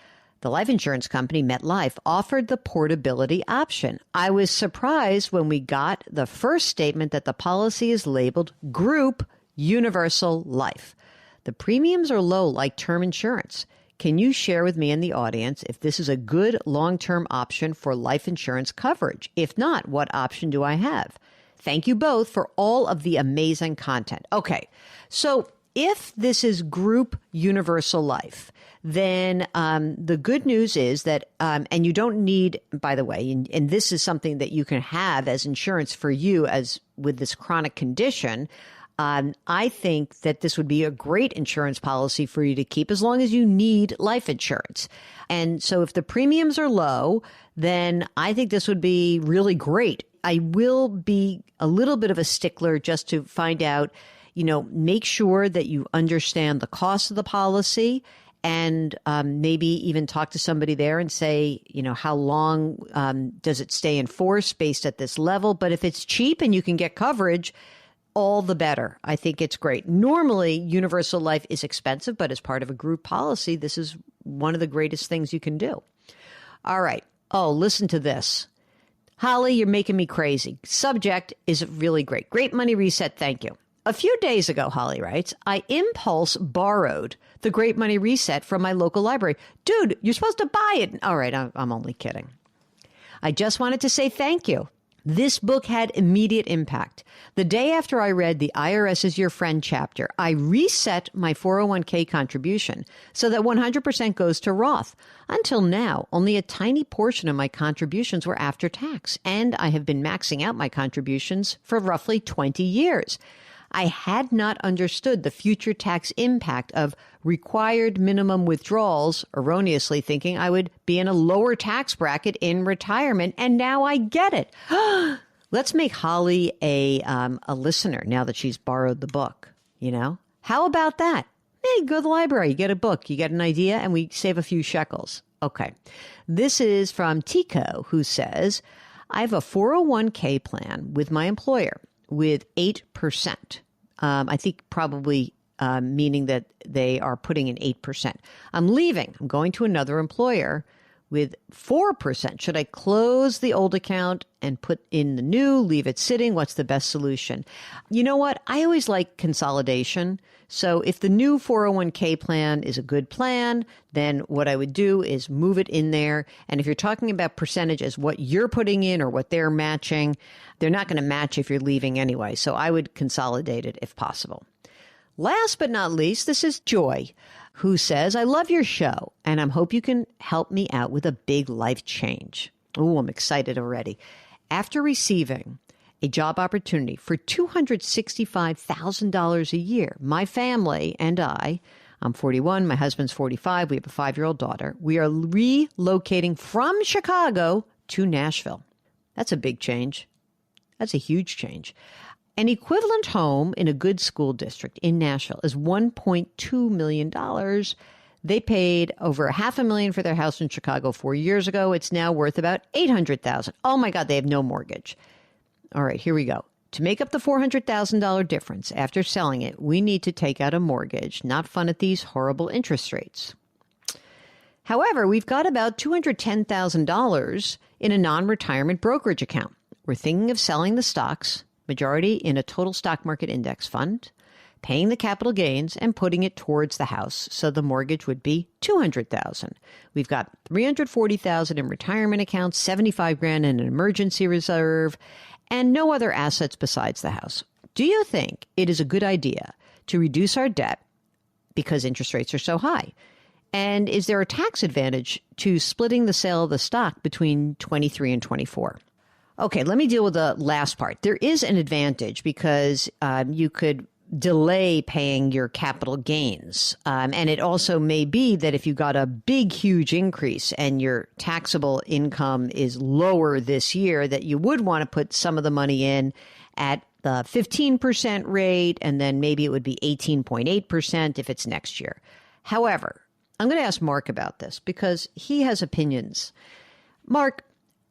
The life insurance company, MetLife, offered the portability option. I was surprised when we got the first statement that the policy is labeled Group Universal Life. The premiums are low like term insurance. Can you share with me and the audience if this is a good long-term option for life insurance coverage? If not, what option do I have? Thank you both for all of the amazing content. Okay, so if this is Group Universal Life, then the good news is that, and you don't need, by the way, and this is something that you can have as insurance for you as with this chronic condition. I think that this would be a great insurance policy for you to keep as long as you need life insurance. And so if the premiums are low, then I think this would be really great. I will be a little bit of a stickler just to find out, make sure that you understand the cost of the policy and maybe even talk to somebody there and say, how long does it stay in force based at this level? But if it's cheap and you can get coverage, all the better. I think it's great. Normally, universal life is expensive, but as part of a group policy, this is one of the greatest things you can do. All right. Oh, listen to this. Holly, you're making me crazy. Subject is really great. Great money reset. Thank you. A few days ago, Holly writes, I impulse borrowed the Great Money Reset from my local library. Dude, you're supposed to buy it. All right, I'm only kidding. I just wanted to say thank you. This book had immediate impact. The day after I read the IRS is Your Friend chapter, I reset my 401k contribution so that 100% goes to Roth. Until now, only a tiny portion of my contributions were after tax, and I have been maxing out my contributions for roughly 20 years. I had not understood the future tax impact of required minimum withdrawals, erroneously thinking I would be in a lower tax bracket in retirement, and now I get it. Let's make Holly a listener now that she's borrowed the book, How about that? Hey, go to the library, you get a book, you get an idea, and we save a few shekels. Okay. This is from Tico, who says, I have a 401k plan with my employer with 8%. I think probably meaning that they are putting in 8%. I'm leaving. I'm going to another employer with 4%. Should I close the old account and put in the new, leave it sitting? What's the best solution? You know what? I always like consolidation. So if the new 401k plan is a good plan, then what I would do is move it in there. And if you're talking about percentages, what you're putting in or what they're matching, they're not going to match if you're leaving anyway. So I would consolidate it if possible. Last but not least, this is Joy, who says, I love your show, and I hope you can help me out with a big life change. Oh, I'm excited already. After receiving a job opportunity for $265,000 a year, my family and I'm 41, my husband's 45, we have a 5-year-old daughter, we are relocating from Chicago to Nashville. That's a big change. That's a huge change. An equivalent home in a good school district in Nashville is $1.2 million. They paid over $500,000 for their house in Chicago 4 years ago. It's now worth about $800,000. Oh my God, they have no mortgage. All right, here we go. To make up the $400,000 difference after selling it, we need to take out a mortgage. Not fun at these horrible interest rates. However, we've got about $210,000 in a non-retirement brokerage account. We're thinking of selling the stocks, majority in a total stock market index fund, paying the capital gains and putting it towards the house. So the mortgage would be $200,000. We've got $340,000 in retirement accounts, $75,000 in an emergency reserve, and no other assets besides the house. Do you think it is a good idea to reduce our debt because interest rates are so high? And is there a tax advantage to splitting the sale of the stock between 23 and 24? Okay, let me deal with the last part. There is an advantage because you could delay paying your capital gains. And it also may be that if you got a big, huge increase and your taxable income is lower this year, that you would want to put some of the money in at the 15% rate, and then maybe it would be 18.8% if it's next year. However, I'm going to ask Mark about this because he has opinions. Mark,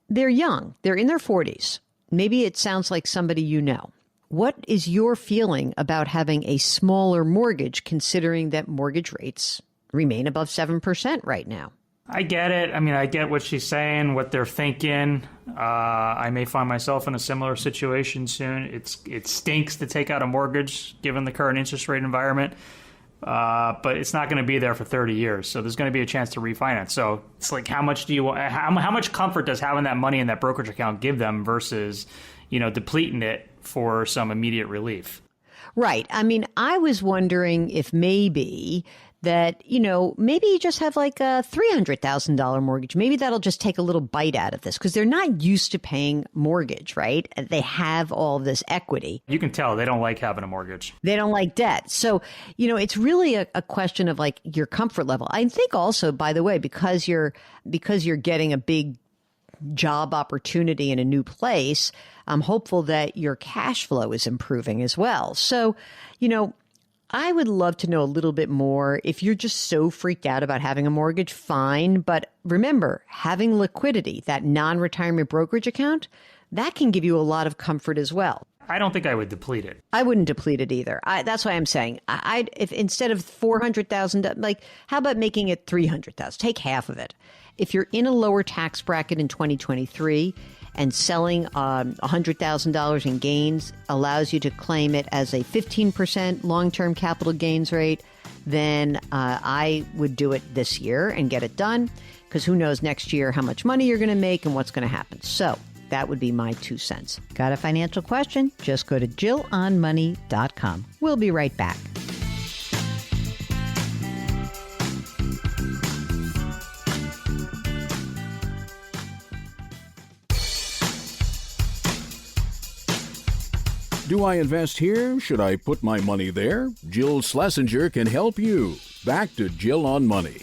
they're young. They're in their 40s. Maybe it sounds like somebody you know. what is your feeling about having a smaller mortgage, considering that mortgage rates remain above 7% right now? I get it. I mean, I get what she's saying, what they're thinking. I may find myself in a similar situation soon. It stinks to take out a mortgage given the current interest rate environment, but it's not going to be there for 30 years. So there's going to be a chance to refinance. So it's like, how much comfort does having that money in that brokerage account give them versus, depleting it for some immediate relief? Right. I mean, I was wondering if maybe that, maybe you just have like a $300,000 mortgage. Maybe that'll just take a little bite out of this because they're not used to paying mortgage, right? They have all this equity. You can tell they don't like having a mortgage. They don't like debt. So, it's really a question of like your comfort level. I think also, by the way, because you're getting a big job opportunity in a new place, I'm hopeful that your cash flow is improving as well. So, I would love to know a little bit more. If you're just so freaked out about having a mortgage, fine. But remember, having liquidity, that non-retirement brokerage account, that can give you a lot of comfort as well. I don't think I would deplete it. I wouldn't deplete it either. That's why I'm saying, if instead of $400,000, like, how about making it $300,000? Take half of it. If you're in a lower tax bracket in 2023 and selling $100,000 in gains allows you to claim it as a 15% long-term capital gains rate, then I would do it this year and get it done, because who knows next year how much money you're going to make and what's going to happen. So that would be my 2 cents. Got a financial question? Just go to JillOnMoney.com. We'll be right back. Do I invest here? Should I put my money there? Jill Schlesinger can help you. Back to Jill on Money.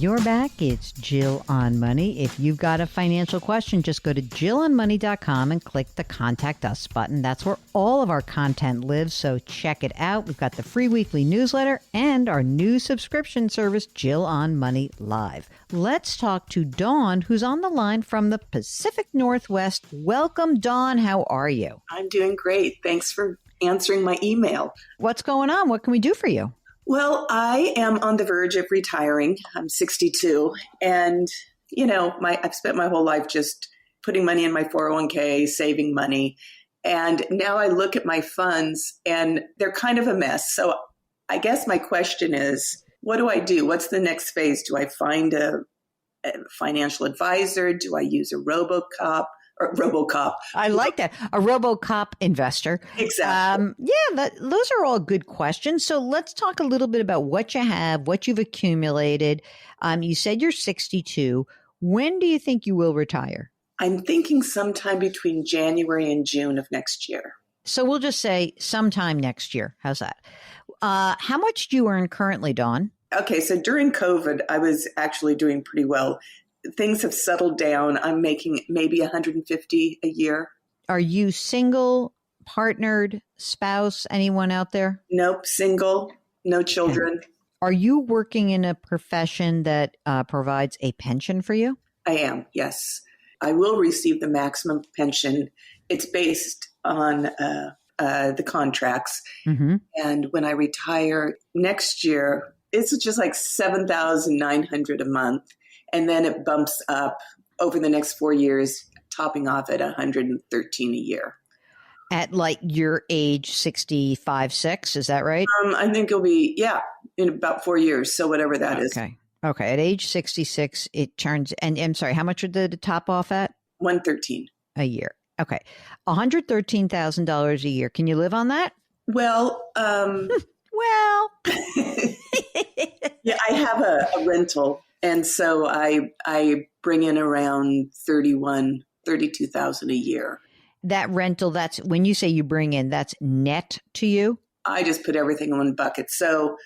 You're back. It's Jill on Money. If you've got a financial question, just go to JillOnMoney.com and click the Contact Us button. That's where all of our content lives, so check it out. We've got the free weekly newsletter and our new subscription service, Jill on Money Live. Let's talk to Dawn, who's on the line from the Pacific Northwest. Welcome, Dawn. How are you? I'm doing great. Thanks for answering my email. What's going on? What can we do for you? Well, I am on the verge of retiring. I'm 62. And, I've spent my whole life just putting money in my 401k, saving money. And now I look at my funds and they're kind of a mess. So I guess my question is, what do I do? What's the next phase? Do I find a financial advisor? Do I use a RoboCop? I like that. A RoboCop investor. Exactly. Those are all good questions. So let's talk a little bit about what you have, what you've accumulated. You said you're 62. When do you think you will retire? I'm thinking sometime between January and June of next year. So we'll just say sometime next year. How's that? How much do you earn currently, Dawn? Okay, so during COVID, I was actually doing pretty well. Things have settled down. I'm making maybe $150 a year. Are you single, partnered, spouse, anyone out there? Nope, single, no children. Are you working in a profession that provides a pension for you? I am, yes. I will receive the maximum pension. It's based on the contracts. Mm-hmm. And when I retire next year, it's just like $7,900 a month. And then it bumps up over the next 4 years, topping off at $113 a year. At like your age 65, 6, is that right? I think it'll be, in about 4 years. So whatever that is. Okay. At age 66, it turns, and I'm sorry, how much would the top off at? $113 a year. Okay. $113,000 a year. Can you live on that? Well, well, yeah, I have a rental. And so I bring in around $32,000 a year. That rental, that's when you say you bring in, that's net to you? I just put everything in one bucket. So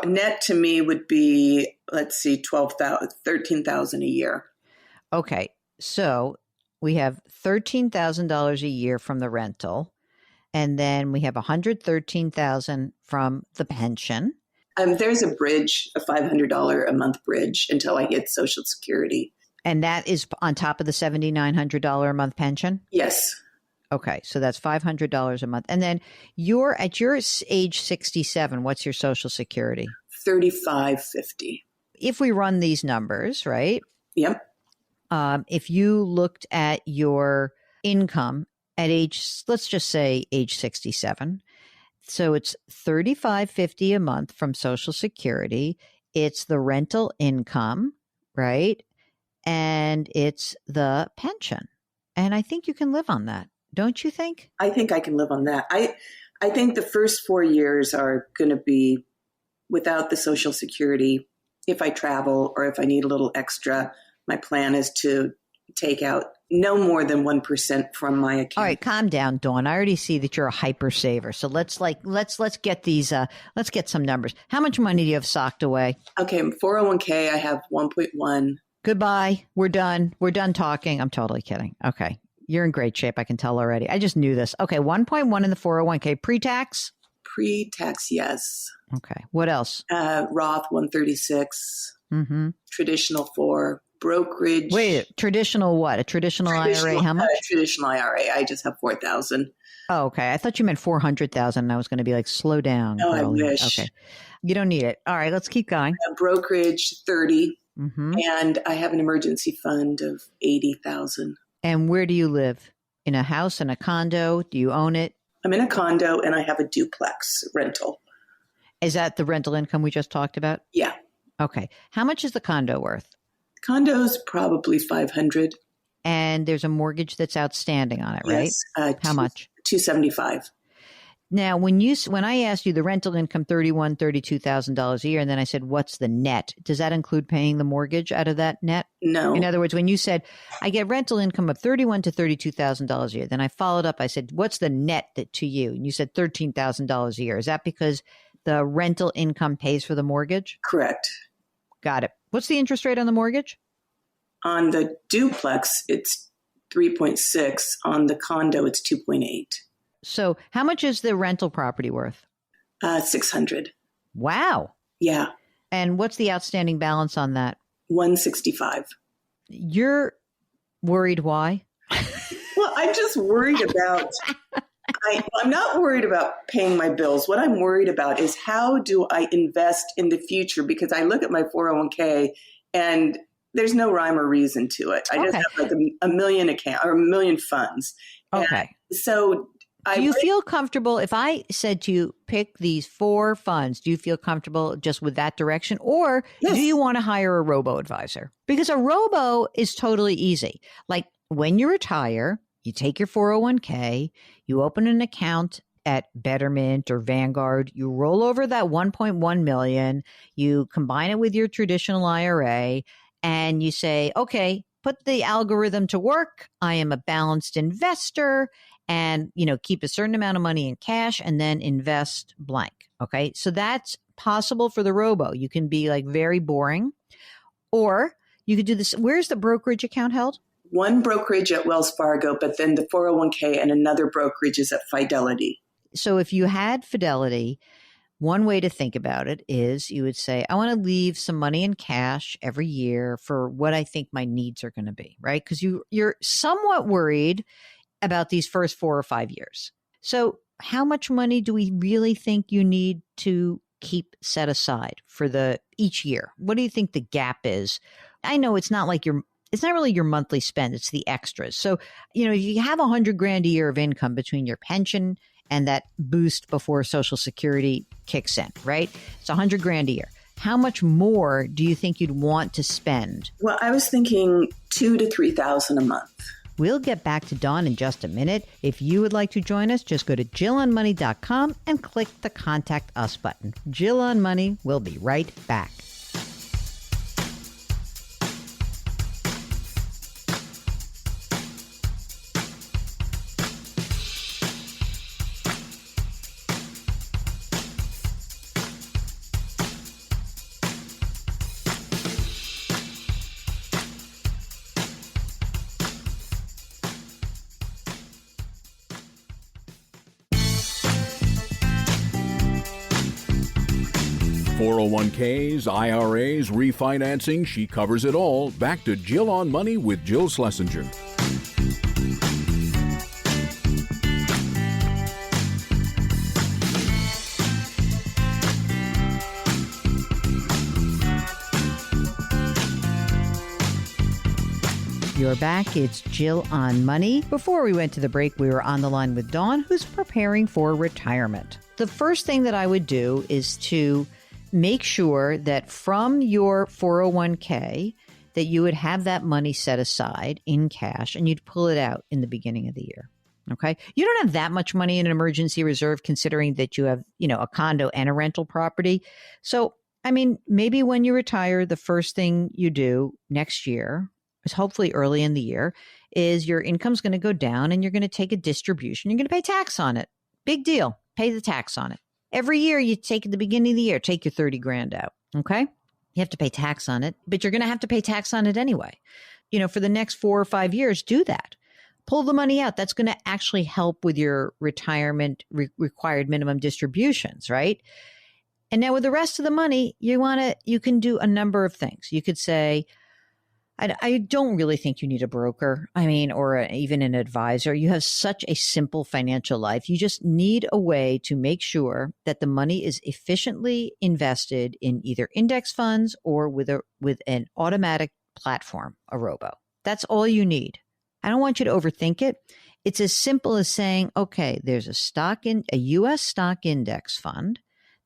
net to me would be, let's see, $13,000 a year. Okay. So we have $13,000 a year from the rental. And then we have 113,000 from the pension. There's a bridge, a $500 a month bridge until I get Social Security. And that is on top of the $7,900 a month pension? Yes. Okay, so that's $500 a month. And then you're at your age 67, what's your Social Security? $35.50. If we run these numbers, right? Yep. If you looked at your income at age, let's just say age 67, so it's $35.50 a month from Social Security. It's the rental income, right? And it's the pension. And I think you can live on that. Don't you think? I think I can live on that. I think the first 4 years are going to be without the Social Security. If I travel or if I need a little extra, my plan is to take out no more than 1% from my account. All right, calm down, Dawn. I already see that you're a hyper saver. So let's get these let's get some numbers. How much money do you have socked away? Okay, 401k I have 1.1. Goodbye. We're done. We're done talking. I'm totally kidding. Okay. You're in great shape. I can tell already. I just knew this. Okay, 1.1 in the 401k pre-tax? Pre-tax, yes. Okay. What else? Roth 136. Mm-hmm. Traditional 4. Brokerage. Wait, traditional what? A traditional IRA? How much? Traditional IRA. I just have 4,000. Oh, okay. I thought you meant 400,000. And I was going to be like, slow down. Oh, girlie. I wish. Okay. You don't need it. All right, let's keep going. Brokerage 30. Mm-hmm. And I have an emergency fund of 80,000. And where do you live? In a house, in a condo? Do you own it? I'm in a condo and I have a duplex rental. Is that the rental income we just talked about? Yeah. Okay. How much is the condo worth? Condo's probably 500. And there's a mortgage that's outstanding on it, right? Yes. How much? 275. Now, when I asked you the rental income, $32,000 a year, and then I said, what's the net? Does that include paying the mortgage out of that net? No. In other words, when you said, I get rental income of $31,000 to $32,000 a year, then I followed up. I said, what's the net to you? And you said $13,000 a year. Is that because the rental income pays for the mortgage? Correct. Got it. What's the interest rate on the mortgage? On the duplex, it's 3.6. On the condo, it's 2.8. So how much is the rental property worth? 600. Wow. Yeah. And what's the outstanding balance on that? 165. You're worried why? Well, I'm just worried about, I'm not worried about paying my bills. What I'm worried about is how do I invest in the future? Because I look at my 401k and there's no rhyme or reason to it. I just have like a million account or a million funds. Okay. And so do you feel comfortable if I said to you, pick these 4 funds? Do you feel comfortable just with that direction? Or do you want to hire a robo-advisor? Because a robo is totally easy. Like when you retire, you take your 401k, you open an account at Betterment or Vanguard, you roll over that 1.1 million, you combine it with your traditional IRA, and you say, okay, put the algorithm to work. I am a balanced investor. And, keep a certain amount of money in cash and then invest blank. Okay. So that's possible for the robo. You can be like very boring, or you could do this. Where's the brokerage account held? One brokerage at Wells Fargo, but then the 401k and another brokerage is at Fidelity. So if you had Fidelity, one way to think about it is you would say, I want to leave some money in cash every year for what I think my needs are going to be, right? Because you're somewhat worried about these first 4 or 5 years. So how much money do we really think you need to keep set aside for each year? What do you think the gap is? I know it's not really your monthly spend, it's the extras. So, if you have $100,000 a year of income between your pension and that boost before Social Security kicks in, right? It's $100,000 a year. How much more do you think you'd want to spend? Well, I was thinking $2,000 to $3,000 a month. We'll get back to Dawn in just a minute. If you would like to join us, just go to JillOnMoney.com and click the Contact Us button. Jill on Money will be right back. 401ks, IRAs, refinancing, she covers it all. Back to Jill on Money with Jill Schlesinger. You're back. It's Jill on Money. Before we went to the break, we were on the line with Dawn, who's preparing for retirement. The first thing that I would do is to make sure that from your 401k that you would have that money set aside in cash and you'd pull it out in the beginning of the year. Okay. You don't have that much money in an emergency reserve considering that you have, a condo and a rental property. So, maybe when you retire, the first thing you do next year is hopefully early in the year is your income's going to go down and you're going to take a distribution. You're going to pay tax on it. Big deal. Pay the tax on it. Every year you take at the beginning of the year, take your 30 grand out. Okay. You have to pay tax on it, but you're going to have to pay tax on it anyway. For the next 4 or 5 years, do that. Pull the money out. That's going to actually help with your retirement required minimum distributions, right? And now with the rest of the money, you can do a number of things. You could say, I don't really think you need a broker, or even an advisor. You have such a simple financial life. You just need a way to make sure that the money is efficiently invested in either index funds or with an automatic platform, a robo. That's all you need. I don't want you to overthink it. It's as simple as saying, okay, there's a U.S. stock index fund.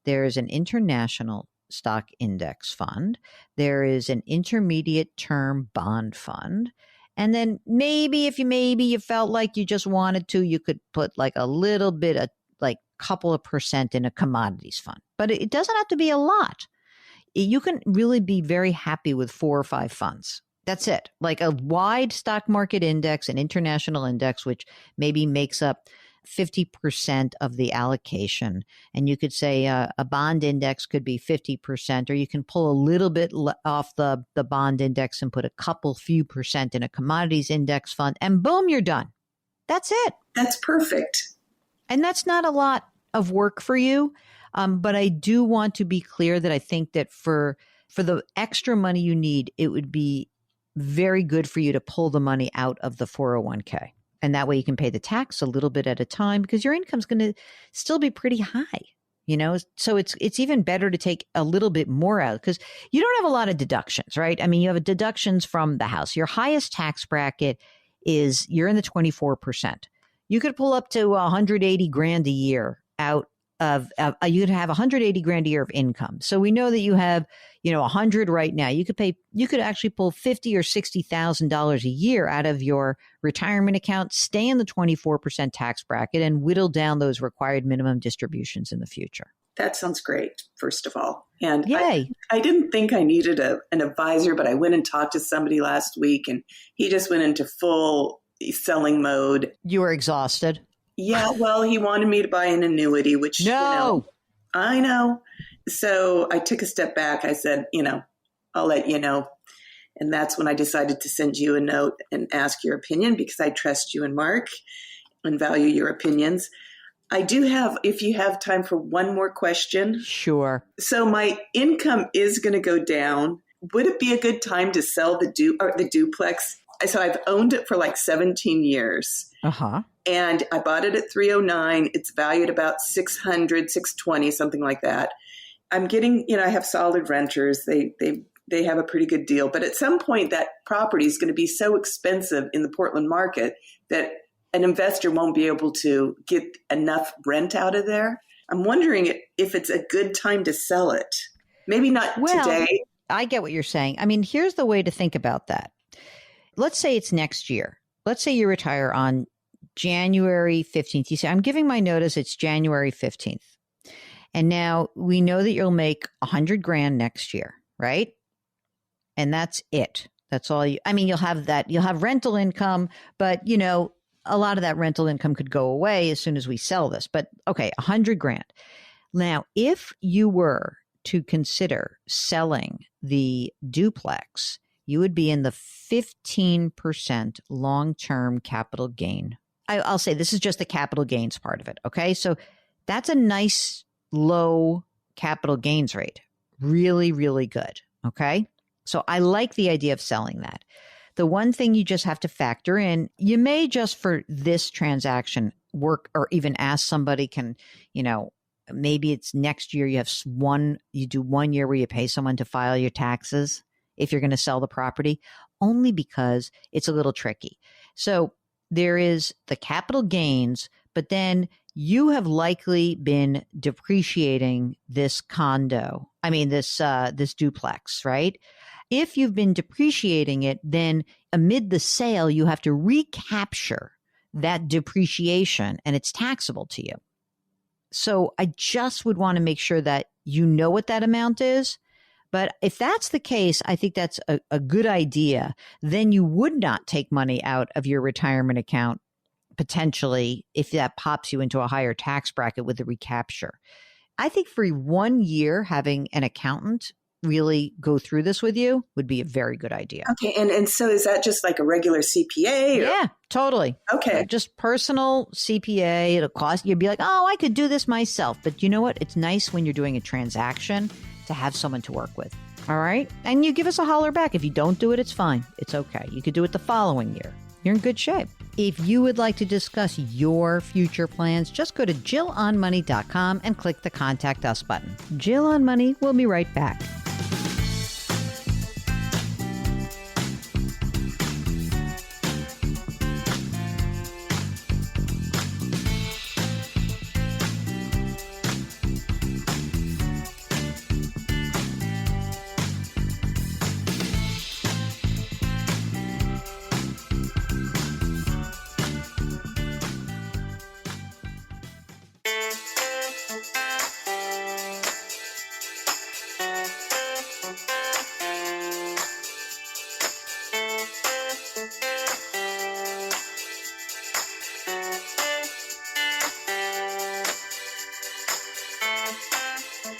There is an international stock index fund. There is an intermediate term bond fund. And then maybe if you felt like you just wanted to, you could put like a little bit of couple of percent in a commodities fund. But it doesn't have to be a lot. You can really be very happy with 4 or 5 funds. That's it. Like a wide stock market index, an international index, which maybe makes up 50% of the allocation. And you could say a bond index could be 50%, or you can pull a little bit off the bond index and put a few percent in a commodities index fund, and boom, you're done. That's it. That's perfect. And that's not a lot of work for you. But I do want to be clear that I think that for the extra money you need, it would be very good for you to pull the money out of the 401k. And that way you can pay the tax a little bit at a time because your income's going to still be pretty high, So it's even better to take a little bit more out because you don't have a lot of deductions, right? You have deductions from the house. Your highest tax bracket is you're in the 24%. You could pull up to 180 grand a year out of you could have 180 grand a year of income. So we know that you have, 100 right now. You could actually pull $50,000 or $60,000 a year out of your retirement account, stay in the 24% tax bracket, and whittle down those required minimum distributions in the future. That sounds great, first of all. And yay. I didn't think I needed an advisor, but I went and talked to somebody last week, and he just went into full selling mode. You were exhausted. Yeah, well, he wanted me to buy an annuity, which, no. I know. So I took a step back. I said, I'll let you know. And that's when I decided to send you a note and ask your opinion because I trust you and Mark and value your opinions. I do have, if you have time for one more question. Sure. So my income is going to go down. Would it be a good time to sell the duplex? So I've owned it for like 17 years. Uh-huh. And I bought it at 309. It's valued about 600, 620, something like that. I'm getting, I have solid renters. They have a pretty good deal. But at some point, that property is going to be so expensive in the Portland market that an investor won't be able to get enough rent out of there. I'm wondering if it's a good time to sell it. Maybe not today. I get what you're saying. Here's the way to think about that. Let's say it's next year. Let's say you retire on January 15th. You say, I'm giving my notice. It's January 15th. And now we know that you'll make 100 grand next year, right? And that's it. That's all you'll have that. You'll have rental income, but a lot of that rental income could go away as soon as we sell this. But okay, 100 grand. Now, if you were to consider selling the duplex, you would be in the 15% long-term capital gain. I'll say this is just the capital gains part of it. Okay. So that's a nice low capital gains rate. really, really good. Okay. So I like the idea of selling that. The one thing you just have to factor in, you may just for this transaction work or even ask somebody maybe it's next year you do 1 year where you pay someone to file your taxes if you're going to sell the property, only because it's a little tricky. So there is the capital gains, but then you have likely been depreciating this this duplex, right? If you've been depreciating it, then amid the sale, you have to recapture that depreciation and it's taxable to you. So I just would want to make sure that you know what that amount is. But if that's the case, I think that's a good idea. Then you would not take money out of your retirement account, potentially, if that pops you into a higher tax bracket with the recapture. I think for 1 year, having an accountant really go through this with you would be a very good idea. Okay. And so is that just like a regular CPA? Yeah, totally. Okay. Just personal CPA. It'll cost, you'd be like, oh, I could do this myself. But you know what? It's nice when you're doing a transaction to have someone to work with. All right. And you give us a holler back. If you don't do it, it's fine. It's okay. You could do it the following year. You're in good shape. If you would like to discuss your future plans, just go to JillOnMoney.com and click the Contact Us button. Jill on Money will be right back.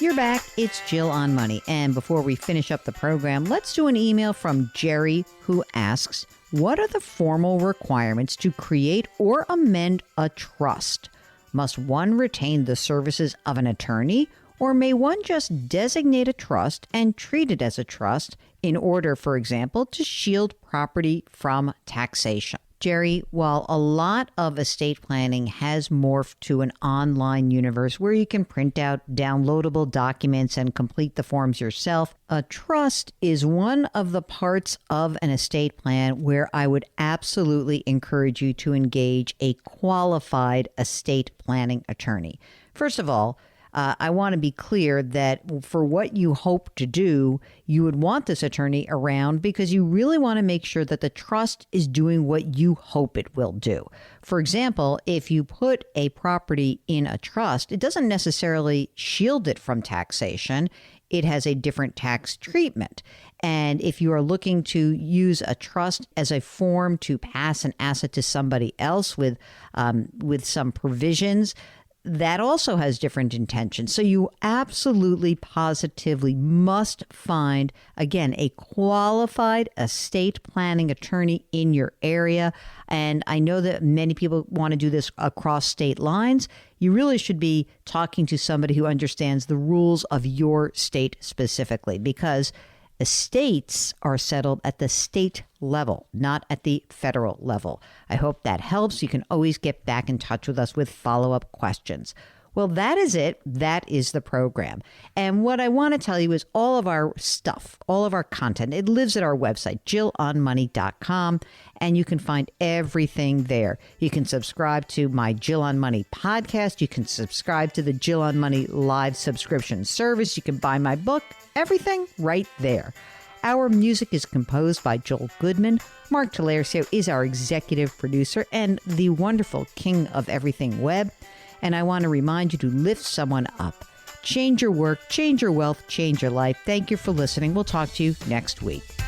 You're back. It's Jill on Money. And before we finish up the program, let's do an email from Jerry, who asks, what are the formal requirements to create or amend a trust? Must one retain the services of an attorney, or may one just designate a trust and treat it as a trust in order, for example, to shield property from taxation? Jerry, while a lot of estate planning has morphed to an online universe where you can print out downloadable documents and complete the forms yourself, a trust is one of the parts of an estate plan where I would absolutely encourage you to engage a qualified estate planning attorney. First of all, I want to be clear that for what you hope to do, you would want this attorney around because you really want to make sure that the trust is doing what you hope it will do. For example, if you put a property in a trust, it doesn't necessarily shield it from taxation. It has a different tax treatment. And if you are looking to use a trust as a form to pass an asset to somebody else with some provisions, that also has different intentions. So you absolutely, positively must find, again, a qualified estate planning attorney in your area. And I know that many people want to do this across state lines. You really should be talking to somebody who understands the rules of your state specifically, because estates are settled at the state level, not at the federal level. I hope that helps. You can always get back in touch with us with follow-up questions. Well, that is it. That is the program. And what I want to tell you is all of our stuff, all of our content, it lives at our website, JillOnMoney.com, and you can find everything there. You can subscribe to my Jill on Money podcast. You can subscribe to the Jill on Money live subscription service. You can buy my book, everything right there. Our music is composed by Joel Goodman. Mark Talercio is our executive producer and the wonderful king of everything web. And I want to remind you to lift someone up. Change your work, change your wealth, change your life. Thank you for listening. We'll talk to you next week.